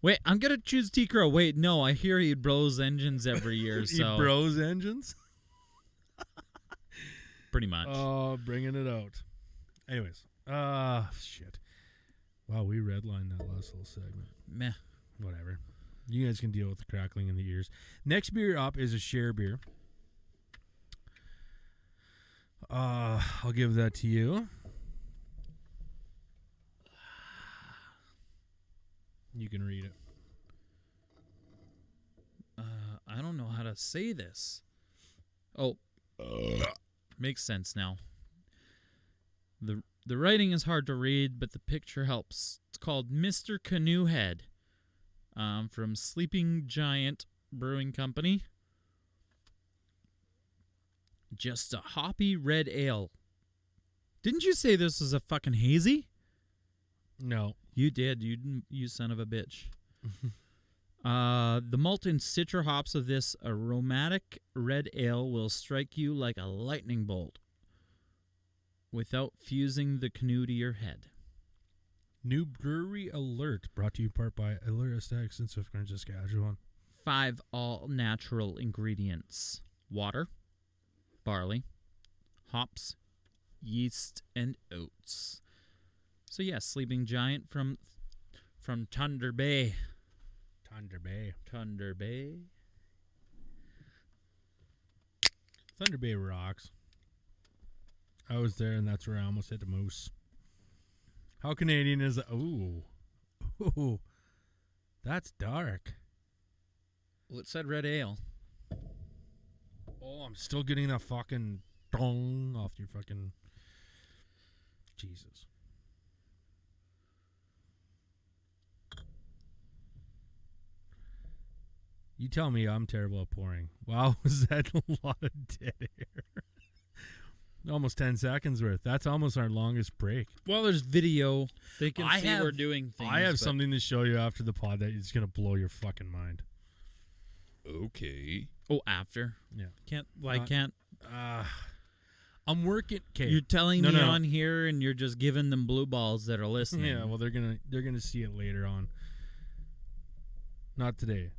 Wait, I'm gonna choose T Crow. Wait, no, I hear he blows engines every year. So He bros engines. pretty much. Oh, bringing it out. Anyways, shit. Wow, we redlined that last little segment. Meh. Whatever. You guys can deal with the crackling in the ears. Next beer up is a share beer. I'll give that to you. You can read it. I don't know how to say this. Oh, makes sense now. The writing is hard to read, but the picture helps. It's called Mr. Canoe Head, from Sleeping Giant Brewing Company. Just a hoppy red ale. Didn't you say this was a fucking hazy? No. You did. You son of a bitch. The malt and citra hops of this aromatic red ale will strike you like a lightning bolt without fusing the canoe to your head. New brewery alert, brought to you in part by Allure Aesthetics in Swift Current, Saskatchewan. 5 all-natural ingredients. Water, barley, hops, yeast, and oats. So yeah, Sleeping Giant from Thunder Bay. Thunder Bay. Thunder Bay. Thunder Bay rocks. I was there, and that's where I almost hit the moose. How Canadian is that? Ooh. That's dark. Well, it said red ale. Oh, I'm still getting that fucking dong off your fucking... Jesus. You tell me I'm terrible at pouring. Wow, was that a lot of dead air? Almost 10 seconds worth. That's almost our longest break. Well, there's video. They can see we're doing things. I have something to show you after the pod that is going to blow your fucking mind. Okay. Oh, after? Yeah. Can't. Well, I can't. I'm working. Okay, You're telling No, me no. on here, and you're just giving them blue balls that are listening. Yeah, well, they're gonna see it later on. Not today.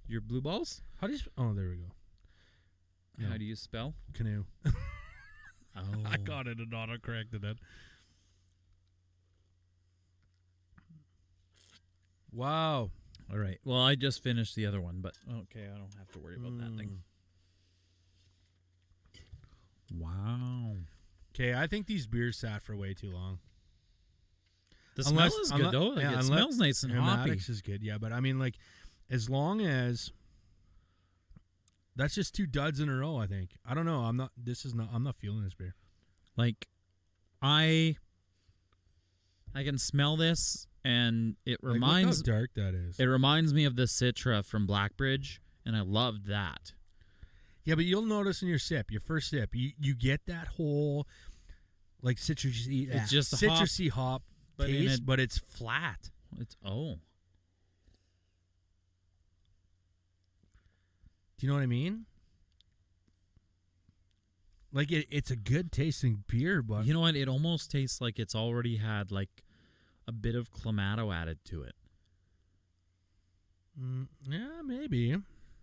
Your blue balls? How do you? Oh, there we go. No. How do you spell? Canoe. Oh, I got it and auto-corrected it. Wow. all right. Well, I just finished the other one, but okay, I don't have to worry about that thing. Wow. Okay, I think these beers sat for way too long. The smell is good though. Like, yeah, it smells nice and hoppy. Aromatics is good, yeah. But I mean, like, as long as that's just 2 duds in a row. I think. I don't know. I'm not feeling this beer. Like, I can smell this, and it Like, reminds look how dark that is. it reminds me of the Citra from Blackbridge, and I loved that. Yeah, but you'll notice in your first sip, you get that whole like citrusy, It's just a citrusy hop but in taste, a- but it's flat. It's Do you know what I mean? Like it's a good tasting beer, but you know what? It almost tastes like it's already had like a bit of Clamato added to it. Yeah, maybe.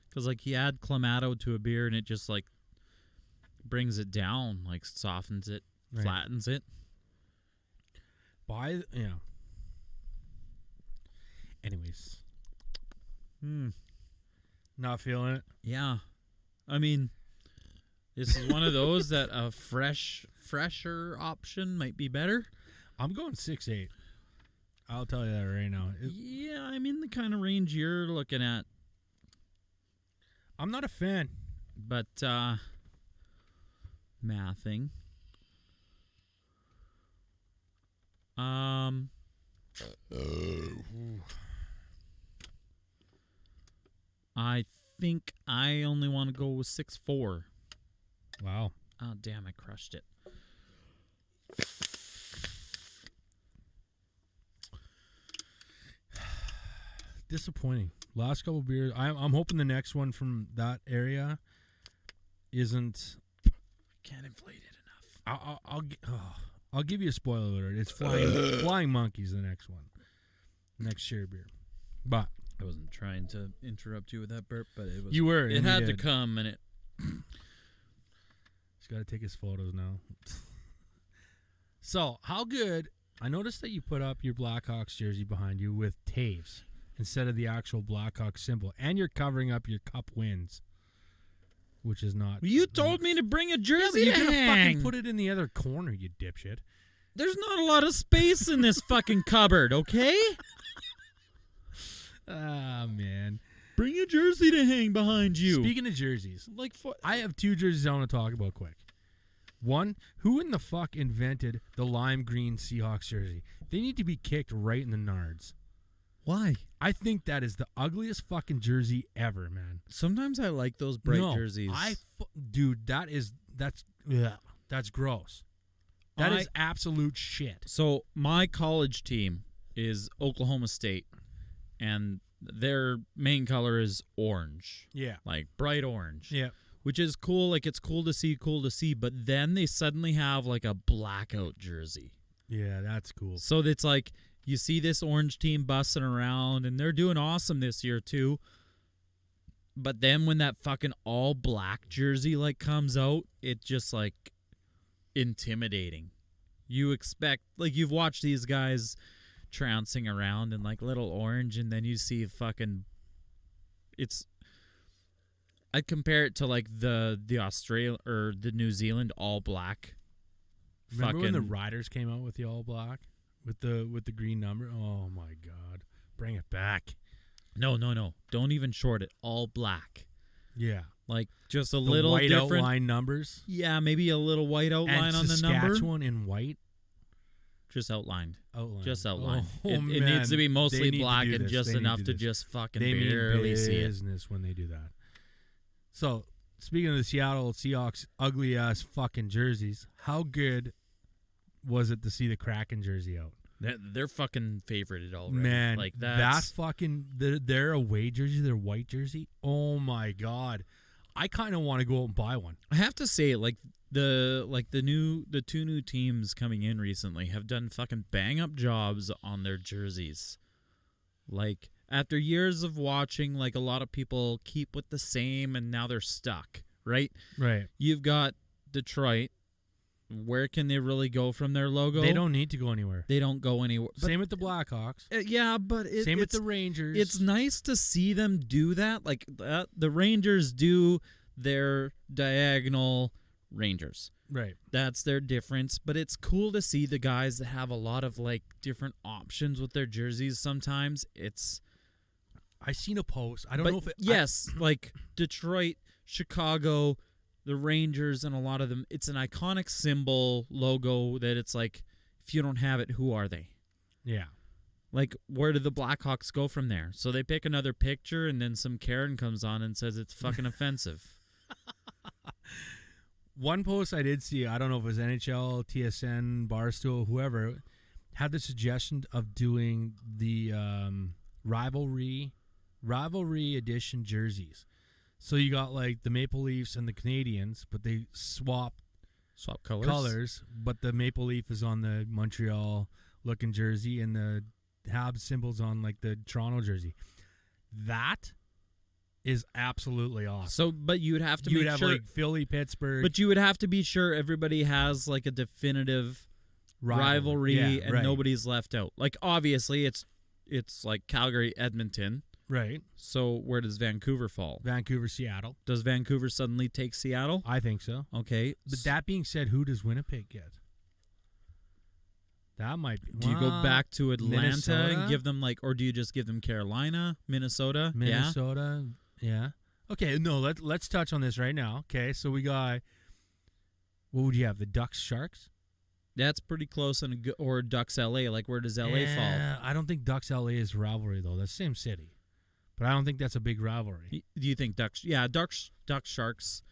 Because like you add Clamato to a beer and it just like brings it down, like softens it, Right. flattens it. Yeah. Anyways, not feeling it. Yeah. I mean, this is one of those that a fresher option might be better. I'm going 6.8. I'll tell you that right now. Yeah, I'm in the kind of range you're looking at. I'm not a fan. But mathing. I think I only want to go with 6.4. Wow. Oh damn, I crushed it. Disappointing. Last couple beers. I'm hoping the next one from that area isn't. Can't inflate it enough. I'll give you a spoiler alert. It's Flying Monkeys. The next one, next share beer. But I wasn't trying to interrupt you with that burp, but it was. you were. It and you had to did. come, and it. He's got to take his photos now. So how good? I noticed that you put up your Blackhawks jersey behind you with Taves instead of the actual Blackhawks symbol, and you're covering up your cup wins, which is not. You told me to bring a Yeah, but jersey you're to gonna hang. fucking put it in the other corner, you dipshit. There's not a lot of space in this fucking cupboard, okay? Ah, man. Bring a jersey to hang behind you. Speaking of jerseys, like, I have 2 jerseys I want to talk about quick. One, who in the fuck invented the lime green Seahawks jersey? They need to be kicked right in the nards. why? I think that is the ugliest fucking jersey ever, man. Sometimes I like those bright No, jerseys. Dude, that's gross. That is absolute shit. So my college team is Oklahoma State, and their main color is orange, Yeah. like bright orange. Yeah. Which is cool. Like, it's cool to see. But then they suddenly have like a blackout jersey. Yeah, that's cool. So it's like you see this orange team busting around, and they're doing awesome this year too. But then when that fucking all black jersey like comes out, it just like intimidating. You expect, like, you've watched these guys trouncing around in like little orange, and then you see fucking. I'd compare it to like the Australia or the New Zealand all black. Remember when the Riders came out with the all black with the green number? Oh my god, bring it back! No. Don't even short it. All black. Yeah, Like just a the little white different. outline numbers. Yeah, maybe a little white outline and on the number. Saskatchewan in white Just outlined. outline. Just outlined. Oh, it man. needs to be They mostly need to black do and this. just They need enough do to this. just fucking They mean barely see it. business when they do that. So, speaking of the Seattle Seahawks ugly ass fucking jerseys, how good was it to see the Kraken jersey out? They're fucking favorited already. Man, like that's fucking their away jersey, their white jersey. Oh my god, I kind of want to go out and buy one. I have to say, like, the two new teams coming in recently have done fucking bang up jobs on their jerseys. Like after years of watching, like a lot of people keep with the same and now they're stuck, right? Right. You've got Detroit. Where can they really go from their logo? They don't need to go anywhere. They don't go anywhere. Same with the Blackhawks. Yeah, but Same with the Rangers. It's nice to see them do that. Like the Rangers do their diagonal Rangers. Right. That's their difference. But it's cool to see the guys that have a lot of like different options with their jerseys. Sometimes it's. I seen a post. I don't know if it. Yes, like Detroit, Chicago, the Rangers, and a lot of them. It's an iconic symbol logo that it's like, if you don't have it, who are they? Yeah. Like, where do the Blackhawks go from there? So they pick another picture, and then some Karen comes on and says it's fucking offensive. One post I did see, I don't know if it was NHL, TSN, Barstool, whoever, had the suggestion of doing the rivalry edition jerseys. So you got like the Maple Leafs and the Canadians, but they swap colors, but the Maple Leaf is on the Montreal looking jersey and the Habs symbols on like the Toronto jersey. That is absolutely awesome. So, but you would have to you make would have sure, like Philly, Pittsburgh, but you would have to be sure everybody has like a definitive rivalry Yeah, and right. nobody's left out. Like obviously it's like Calgary, Edmonton. Right. So where does Vancouver fall? Vancouver, Seattle. Does Vancouver suddenly take Seattle? I think so. Okay. But that being said, who does Winnipeg get? That might be. Do you go back to Atlanta Minnesota? and give them like, or do you just give them Carolina, Minnesota? Minnesota? Yeah. Okay, no, let's touch on this right now. Okay, so we got, what would you have, the Ducks, Sharks? That's pretty close, or Ducks LA. Like, where does LA fall? I don't think Ducks LA is rivalry, though. That's the same city. But I don't think that's a big rivalry. Do you think Ducks? Yeah, Ducks, Sharks.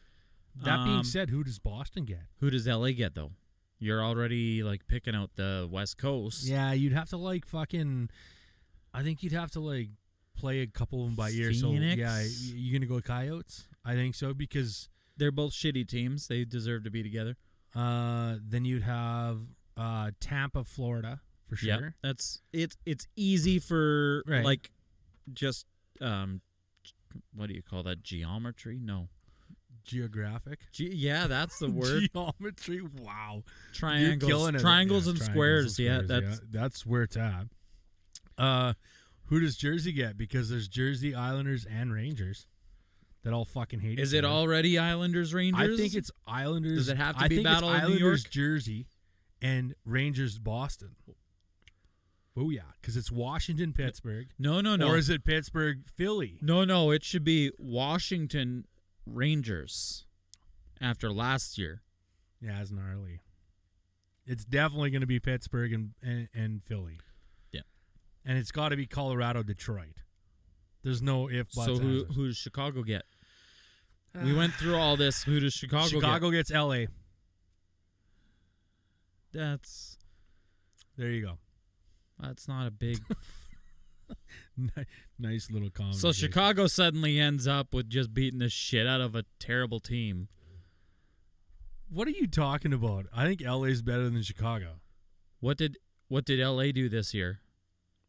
That being said, who does Boston get? Who does LA get, though? You're already, like, picking out the West Coast. Yeah, you'd have to, like, fucking, I think you'd have to, like, play a couple of them by ear. So, yeah, you going to go Coyotes? I think so, because they're both shitty teams. They deserve to be together. Then you'd have Tampa, Florida, for sure. Yeah, it's easy for, Right. like, just, what do you call that? Geometry? No. Geographic? Yeah, that's the word. Geometry? Wow. Triangles. You're killing it. Triangles Yeah, and triangles squares. and Yeah, squares, that's where it's at. Who does Jersey get? Because there's Jersey, Islanders, and Rangers that all fucking hate Is each it other. already Islanders, Rangers? I think it's Islanders. Does it have to I be think Battle it's of New Islanders, York? Jersey, and Rangers, Boston. Oh yeah, because it's Washington, Pittsburgh. No. Or is it Pittsburgh, Philly? No. It should be Washington Rangers after last year. Yeah, it's gnarly. It's definitely going to be Pittsburgh and Philly. Yeah. And it's got to be Colorado, Detroit. There's no if, buts. So who does Chicago get? We went through all this. Who does Chicago get? Chicago gets LA. There you go. That's not a big... Nice little comment. So Chicago suddenly ends up with just beating the shit out of a terrible team. What are you talking about? I think LA's better than Chicago. What did LA do this year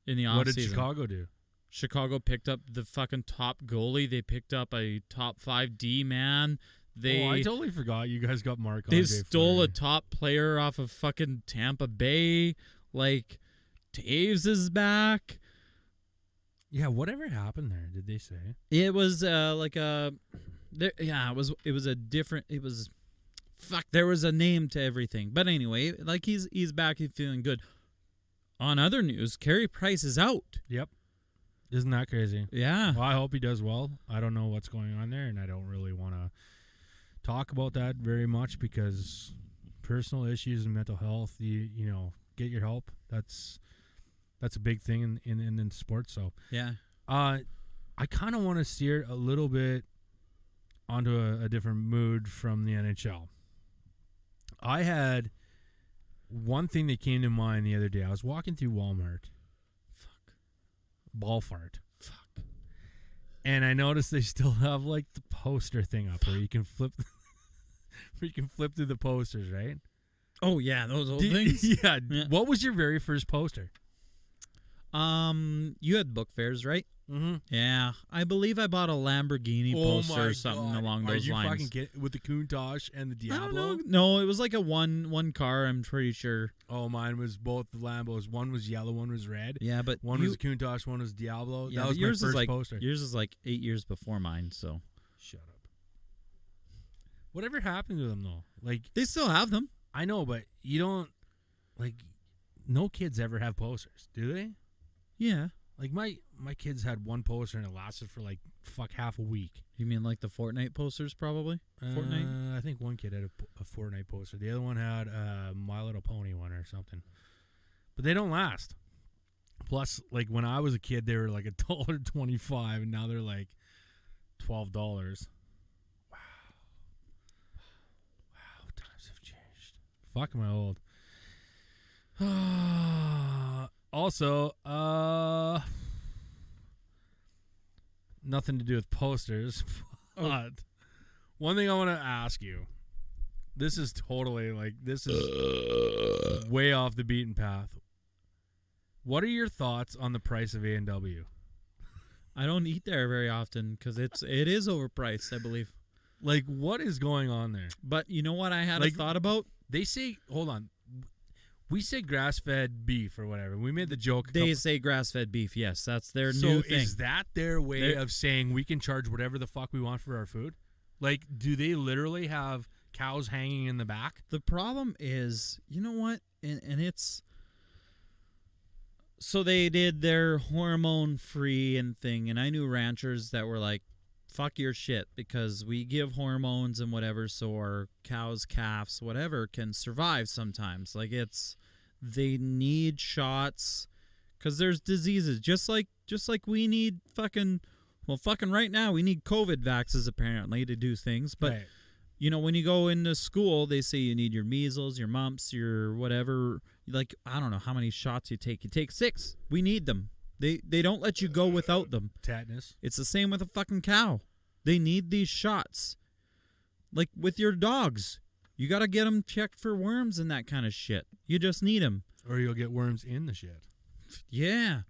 in the offseason? What did Chicago do? Chicago picked up the fucking top goalie. They picked up a top 5 D man. I totally forgot you guys got Mark. They stole a top player off of fucking Tampa Bay. Like, Taves is back. Yeah, whatever happened there? Did they say it was like a? It was a different. It was, fuck. There was a name to everything. But anyway, like he's back. He's feeling good. On other news, Carey Price is out. Yep. Isn't that crazy? Yeah. Well, I hope he does well. I don't know what's going on there, and I don't really want to talk about that very much because personal issues and mental health. You know, get your help. That's a big thing in sports. So yeah, I kind of want to steer a little bit onto a different mood from the NHL. I had one thing that came to mind the other day. I was walking through Walmart. Ball fart. Fuck. And I noticed they still have like the poster thing up where you can flip. where you can flip through the posters, right? Oh yeah, those old things. Yeah. Yeah. What was your very first poster? You had book fairs, right? Mm-hmm. Yeah, I believe I bought a Lamborghini poster or something along those lines. Are you fucking kidding? With the Countach and the I don't Diablo? know. No, it was like a one car. I'm pretty sure. Oh, mine was both the Lambos. One was yellow, one was red. Yeah, but One was a Countach, one was Diablo. Yeah, that was my yours first is like poster. yours is like 8 years before mine. So Shut up. Whatever happened to them though? Like they still have them. I know, but you don't like. No kids ever have posters, do they? Yeah. Like my kids had one poster and it lasted for like half a week. You mean like the Fortnite posters, probably? Fortnite. I think one kid had a Fortnite poster. The other one had a My Little Pony one or something. But they don't last. Plus, like when I was a kid, they were like $1.25, and now they're like $12. Wow, times have changed. Fuck, am I old? Also, nothing to do with posters, but one thing I want to ask you. This is totally this is way off the beaten path. What are your thoughts on the price of A&W? I don't eat there very often because it is overpriced, I believe. Like, what is going on there? But you know what I had a thought about? They say, hold on. We say grass-fed beef or whatever. We made the joke. They say grass-fed beef. Yes, that's their So new thing. is that their way of saying we can charge whatever the fuck we want for our food? Like, do they literally have cows hanging in the back? The problem is, you know what? And it's... So they did their hormone-free and thing, and I knew ranchers that were like, fuck your shit, because we give hormones and whatever so our cows, calves, whatever can survive sometimes. Like they need shots because there's diseases. Just like we need fucking right now we need COVID vaxes apparently to do things. But Right. you know, when you go into school, they say you need your measles, your mumps, your whatever. Like, I don't know how many shots you take. You take 6. We need them. They don't let you go without them. Tetanus. It's the same with a fucking cow. They need these shots. Like with your dogs. You got to get them checked for worms and that kind of shit. You just need them. Or you'll get worms in the shit. Yeah.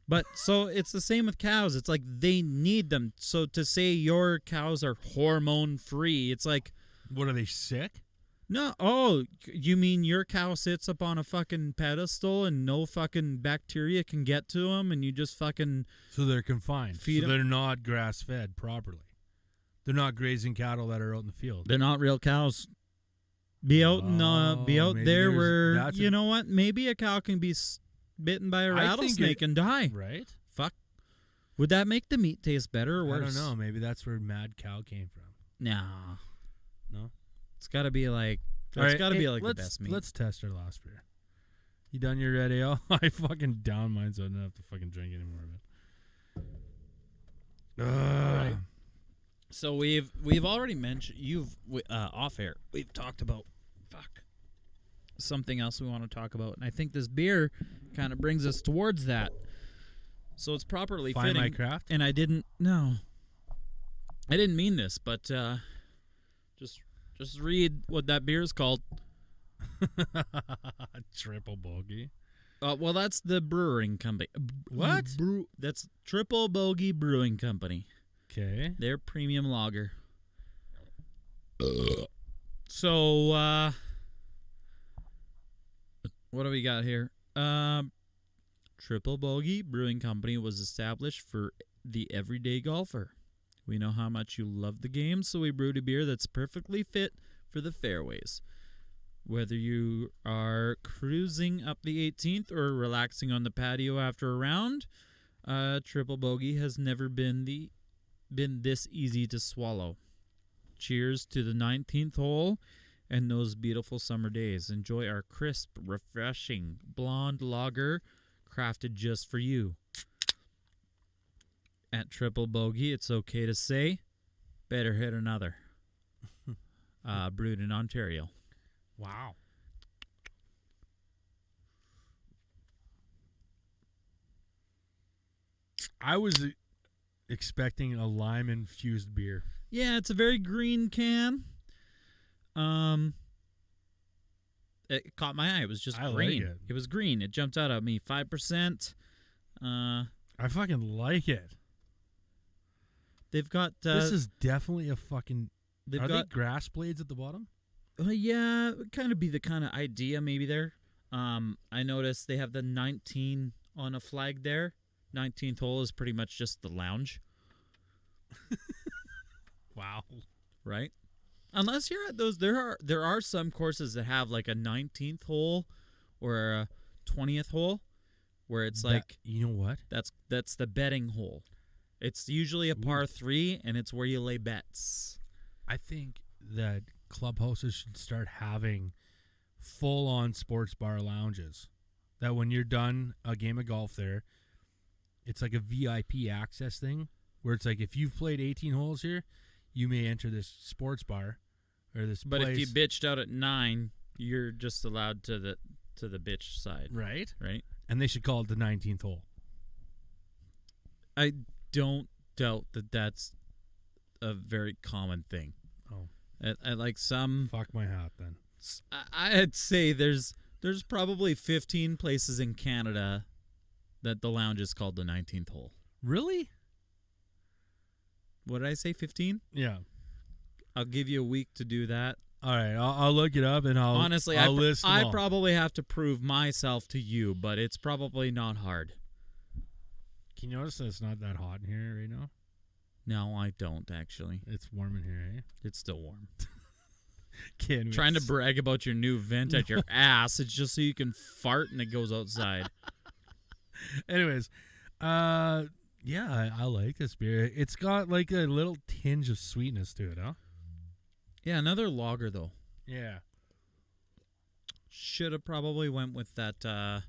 But so it's the same with cows. It's like they need them. So to say your cows are hormone free, it's like, What, are they sick? no. Oh, you mean your cow sits up on a fucking pedestal and no fucking bacteria can get to them and you just fucking... So they're confined. Feed so 'em. they're not grass-fed properly. They're not grazing cattle that are out in the field. They're not real cows. Be out maybe there there's- where, that's you know what? Maybe a cow can be bitten by a I think rattlesnake and die. Right? Fuck. Would that make the meat taste better or I worse? don't know. Maybe that's where mad cow came from. Nah. No? It's got to be like... All It's right, got to hey, be like the let's- best meat. Let's test our last beer. You done your red ale? I fucking down mine, so I don't have to fucking drink anymore of it. Right. So we've already mentioned off air. We've talked about something else we want to talk about, and I think this beer kind of brings us towards that. So it's properly Find fitting. My Craft? And I didn't mean this, but just read what that beer is called. Triple bogey. Well, that's the brewing company. What? That's Triple Bogey Brewing Company. Okay. Their premium lager. So, what do we got here? Triple Bogey Brewing Company was established for the everyday golfer. We know how much you love the game, so we brewed a beer that's perfectly fit for the fairways. Whether you are cruising up the 18th or relaxing on the patio after a round, Triple Bogey has never been this easy to swallow. Cheers to the 19th hole and those beautiful summer days. Enjoy our crisp, refreshing blonde lager crafted just for you. At Triple Bogey, it's okay to say, better hit another. Brewed in Ontario. Wow. I was expecting a lime-infused beer. Yeah, it's a very green can. It caught my eye. It was just I like green. it. It was green. It jumped out at me. 5%. I fucking like it. They've got. This is definitely a fucking. They've Are got. they grass blades at the bottom? Yeah, it would kind of be the kind of idea maybe there. I noticed they have the 19 on a flag there. 19th hole is pretty much just the lounge, Wow. right? Unless you're at those, there are some courses that have like a 19th hole or a 20th hole, where it's like you know what? that's the betting hole. It's usually a par 3, and it's where you lay bets. I think that clubhouses should start having full-on sports bar lounges. That when you're done a game of golf there, it's like a VIP access thing where it's like if you've played 18 holes here, you may enter this sports bar or this But place. if you bitched out at 9, you're just allowed to the bitch side, right? right? And they should call it the 19th hole. I don't doubt that that's a very common thing. Oh. At like some, Fuck my hat then. I'd say there's probably 15 places in Canada that the lounge is called the 19th hole. Really? What did I say, 15? Yeah. I'll give you a week to do that. All right, I'll look it up and Honestly, I'll list them I all. probably have to prove myself to you, but it's probably not hard. Can you notice that it's not that hot in here right now? No, I don't actually. It's warm in here, eh? It's still warm. Can we? Trying to brag about your new vent at your ass. It's just so you can fart and it goes outside. Anyways, yeah, I like this beer. It's got like a little tinge of sweetness to it, huh? Yeah, another lager though. Yeah. Should have probably went with that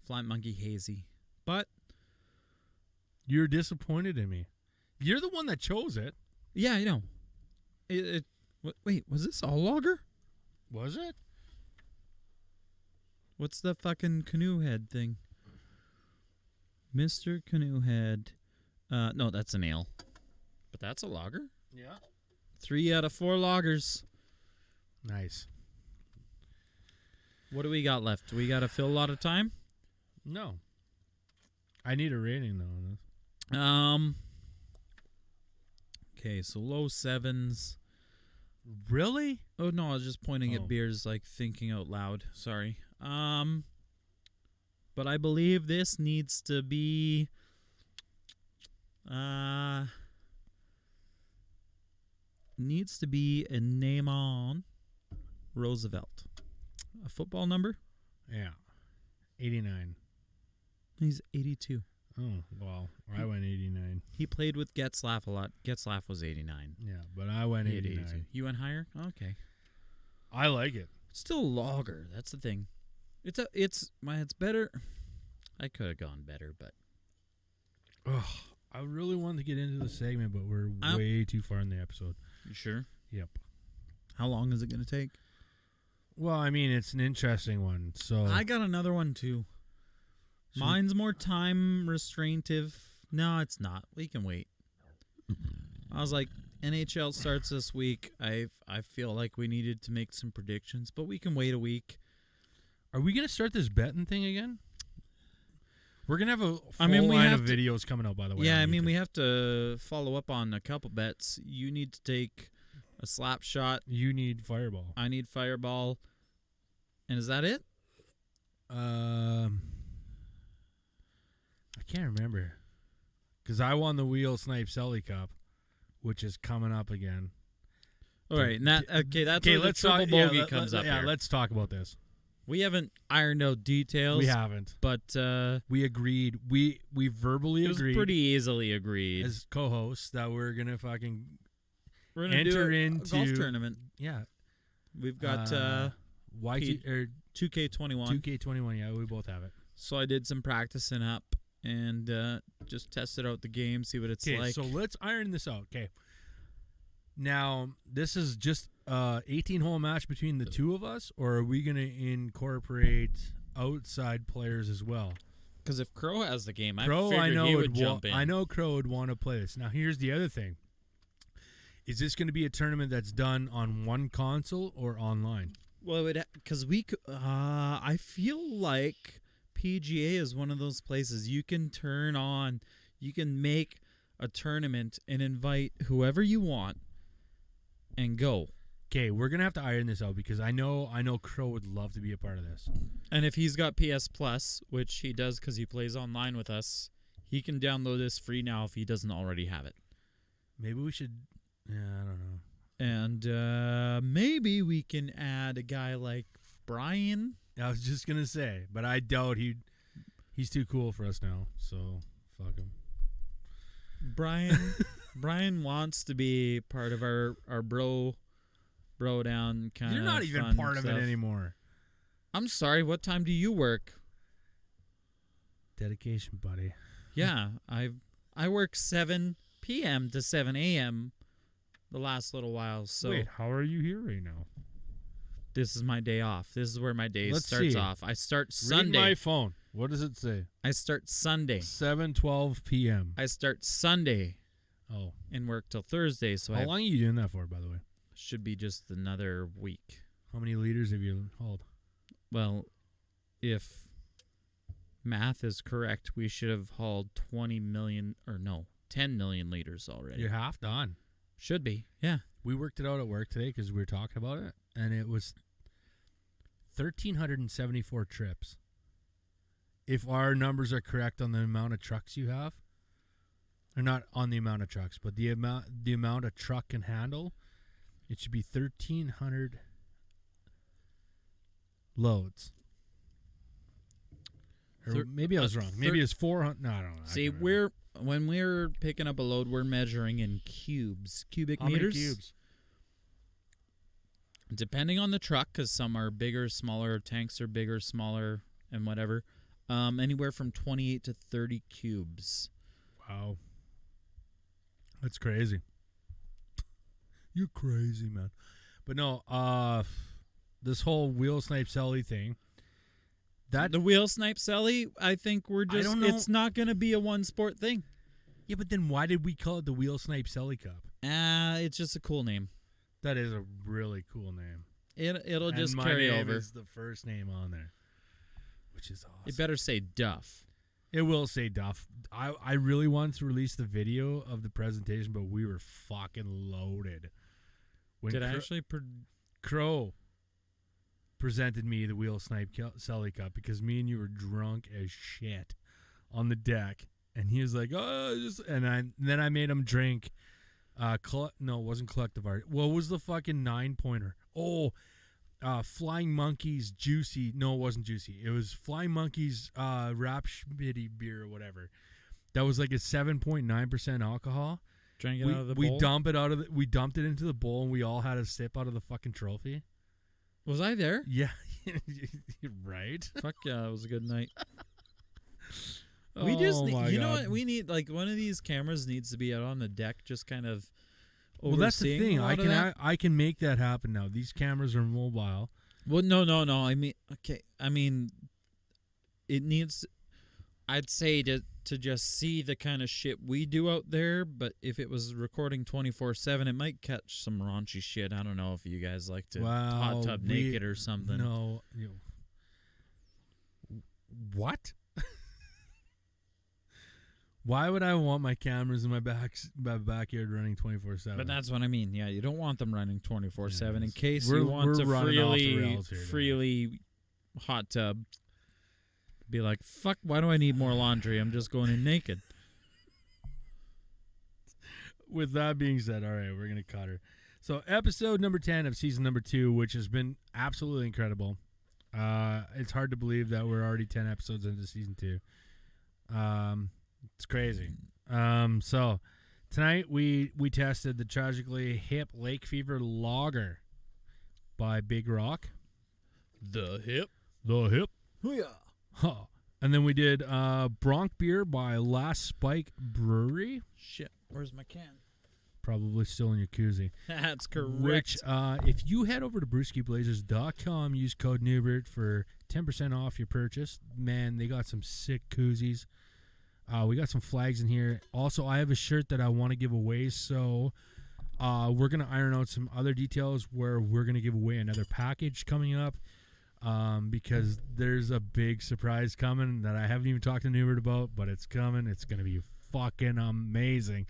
Flying Monkey Hazy. But You're disappointed in me. You're the one that chose it. yeah, I know. Wait, was this all lager? Was it? What's the fucking canoe head thing? Mr. Canoe Head. No, that's an ale. But that's a lager. Yeah. 3 out of 4 lagers. Nice. What do we got left? Do we got to fill a lot of time? No. I need a rating though on this. Okay, so low 7s. Really? Oh no, I was just pointing Oh. at beers, like thinking out loud. Sorry. But I believe this needs to be a name on Roosevelt. A football number? Yeah. 89. He's 82. Oh, well, I went 89. He played with Getzlaff a lot. Getzlaff was 89. Yeah, but I went He had 89. You went higher? Okay. I like it. It's still a lager. That's the thing. It's better. I could have gone better, but Ugh, I really wanted to get into the segment, but we're way too far in the episode. you sure? Yep. How long is it going to take? Well, I mean, it's an interesting one. So I got another one too. Should we- Mine's more time restraintive. No, it's not. We can wait. I was like, NHL starts this week. I feel like we needed to make some predictions, but we can wait a week. Are we going to start this betting thing again? We're going to have a full I mean, we line have of to- videos coming out, by the way. Yeah, on I mean, YouTube. we have to follow up on a couple bets. You need to take a slap shot. You need Fireball. I need Fireball. And is that it? I can't remember. Because I won the Wheel Snipe Selly Cup, which is coming up again. All right, and that's Okay, where the let's triple talk, bogey comes up Yeah, here. let's talk about this. We haven't ironed out details. We haven't. But We agreed. We verbally it was agreed pretty easily agreed. as co-hosts that we're going to fucking We're going to do enter a into golf tournament. yeah. We've got YT or 2K21. 2K21. Yeah, we both have it. So I did some practicing up and just tested out the game, see what it's Okay, like. so let's iron this out. Okay. Now, this is just 18-hole match between the two of us, or are we going to incorporate outside players as well? Because if Crow has the game, Crow, I figured he would would jump in. I know Crow would want to play this. Now, here's the other thing. Is this going to be a tournament that's done on one console or online? Well, because I feel like PGA is one of those places you can make a tournament and invite whoever you want and go. Okay, we're gonna have to iron this out because I know Crow would love to be a part of this. And if he's got PS Plus, which he does because he plays online with us, he can download this free now if he doesn't already have it. Maybe we should. Yeah, I don't know. And maybe we can add a guy like Brian. I was just gonna say, but I doubt he's too cool for us now. So fuck him. Brian wants to be part of our bro down kind of. You're not even part of it anymore. I'm sorry. What time do you work? Dedication, buddy. Yeah, I work 7 p.m. to 7 a.m. the last little while. So wait, how are you here right now? This is my day off. This is where my day Let's starts see. off. I start Sunday. Read my phone. What does it say? I start Sunday. 7:12 p.m. I start Sunday Oh, and work till Thursday. So how I long are you doing that for, by the way? should be just another week. How many liters have you hauled? Well, if math is correct, we should have hauled 10 million liters already. You're half done. Should be, yeah. We worked it out at work today because we were talking about it, and it was 1,374 trips. If our numbers are correct on the amount of trucks you have, or not on the amount of trucks, but the amount a truck can handle, it should be 1,300 loads. Or maybe I was wrong. Maybe it's 400. No, I don't know. See, when we're picking up a load, we're measuring in cubic How meters. many cubes? Depending on the truck, because some are bigger, smaller, tanks are bigger, smaller, and whatever. Anywhere from 28 to 30 cubes. Wow. That's crazy. You're crazy, man. But no, this whole wheel snipe celly thing. The wheel snipe celly, I think we're just, don't know. it's not going to be a one sport thing. Yeah, but then why did we call it the wheel snipe celly cup? It's just a cool name. That is a really cool name. It'll And just my carry name over. is the first name on there, which is awesome. It better say Duff. It will say Duff. I really wanted to release the video of the presentation, but we were fucking loaded. When Did I actually? Crow presented me the wheel snipe celly cup because me and you were drunk as shit on the deck, and he was like, "Oh," then I made him drink. No, it wasn't Collective Art. What was the fucking 9-pointer? Oh, Flying Monkeys Juicy. No, it wasn't Juicy. It was Flying Monkeys Rap Schmitty beer or whatever. That was like a 7.9% alcohol. Drank it out of the bowl? We dumped it into the bowl, and we all had a sip out of the fucking trophy. Was I there? Yeah, right. Fuck yeah, it was a good night. Oh We just, my you know God. what? We need like one of these cameras needs to be out on the deck, just kind of. Well, that's the overseeing thing. a lot of that. I can make that happen now. These cameras are mobile. Well, no. I mean, okay. I mean, it needs. I'd say to just see the kind of shit we do out there, but if it was recording 24/7, it might catch some raunchy shit. I don't know if you guys like to hot tub naked or something. No. What? Why would I want my cameras in my backyard running 24/7? But that's what I mean. Yeah, you don't want them running 24/7 in Yes. case We're- you want we're to running off the rails here today. freely hot tub. Be like, fuck, why do I need more laundry? I'm just going in naked. With that being said, all right, we're going to cut her. So episode number 10 of season number 2, which has been absolutely incredible. It's hard to believe that we're already 10 episodes into season 2. It's crazy. So tonight we tested the tragically hip Lake Fever Lager by Big Rock. The hip. Huh. And then we did Bronc Beer by Last Spike Brewery. Shit, where's my can? Probably still in your koozie. That's correct. Which, if you head over to brewskiblazers.com, use code Newbert for 10% off your purchase. Man, they got some sick koozies. We got some flags in here. Also, I have a shirt that I want to give away, so We're going to iron out some other details where we're going to give away another package coming up because there's a big surprise coming that I haven't even talked to Newbert about, but it's coming. It's going to be fucking amazing.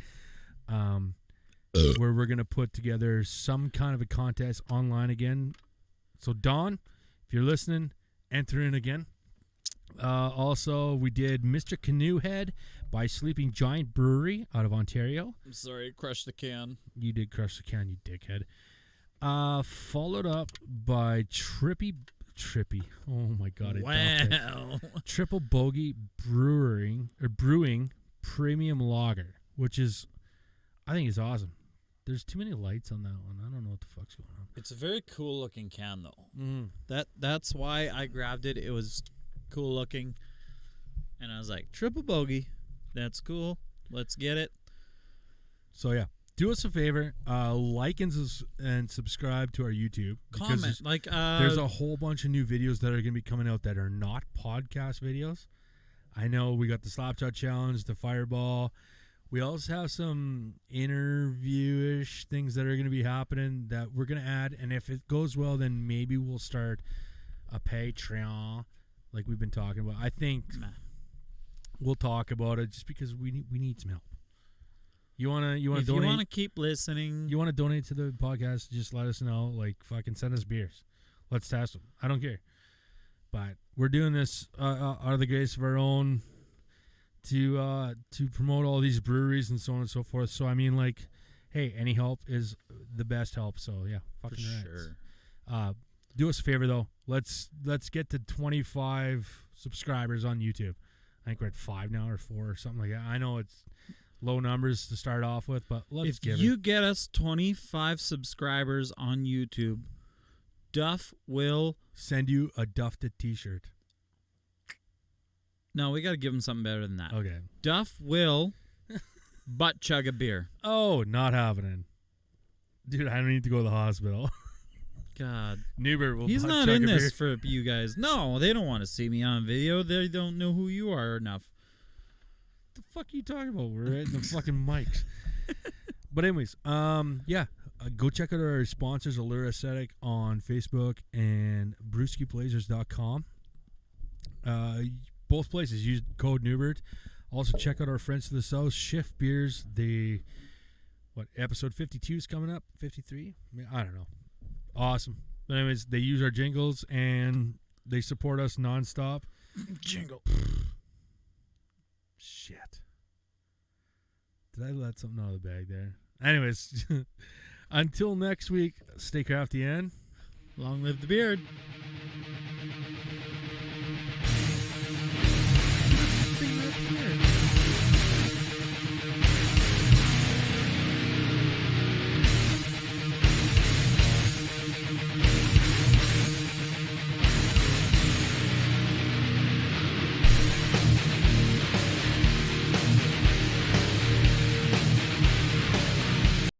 Where we're going to put together some kind of a contest online again. So, Don, if you're listening, enter in again. Also, we did Mr. Canoe Head by Sleeping Giant Brewery out of Ontario. I'm sorry, crushed the can. You did crush the can, you dickhead. Followed up by Trippy. Oh my god! Wow. Triple Bogey Brewing Premium Lager, which is, I think, is awesome. There's too many lights on that one. I don't know what the fuck's going on. It's a very cool looking can though. That's why I grabbed it. It was cool looking, and I was like, triple bogey. That's cool. Let's get it. So yeah. Do us a favor, like and subscribe to our YouTube. Comment. There's a whole bunch of new videos that are going to be coming out that are not podcast videos. I know we got the Slapshot Challenge, the Fireball. We also have some interview-ish things that are going to be happening that we're going to add. And if it goes well, then maybe we'll start a Patreon like we've been talking about. I think we'll talk about it just because we need some help. You wanna if donate? you wanna keep listening, You want to donate to the podcast? Just let us know. Like, fucking send us beers. Let's test them. I don't care. But we're doing this out of the grace of our own to promote all these breweries and so on and so forth. So I mean, like, hey, any help is the best help. So yeah, fucking for right. sure. Do us a favor though. Let's get to 25 subscribers on YouTube. I think we're at 5 now or 4 or something like that. I know it's low numbers to start off with, but let's If give you it. get us 25 subscribers on YouTube, Duff will... Send you a Duffed t-shirt. No, we got to give him something better than that. Okay. Duff will butt chug a beer. Oh, not happening. Dude, I don't need to go to the hospital. God. Newbert will He's butt not chug in a this beer. for you guys. No, they don't want to see me on video. They don't know who you are enough. What the fuck are you talking about? We're at the fucking mics. But anyways, go check out our sponsors, Allure Aesthetic on Facebook and brewskiblazers.com. Both places use code Newbert. Also check out our friends to the south, Shift Beers. Episode 52 is coming up? 53? I don't know. Awesome. But anyways, they use our jingles and they support us nonstop. Jingle. Shit. Did I let something out of the bag there? Anyways, until next week, stay crafty and Long live the beard.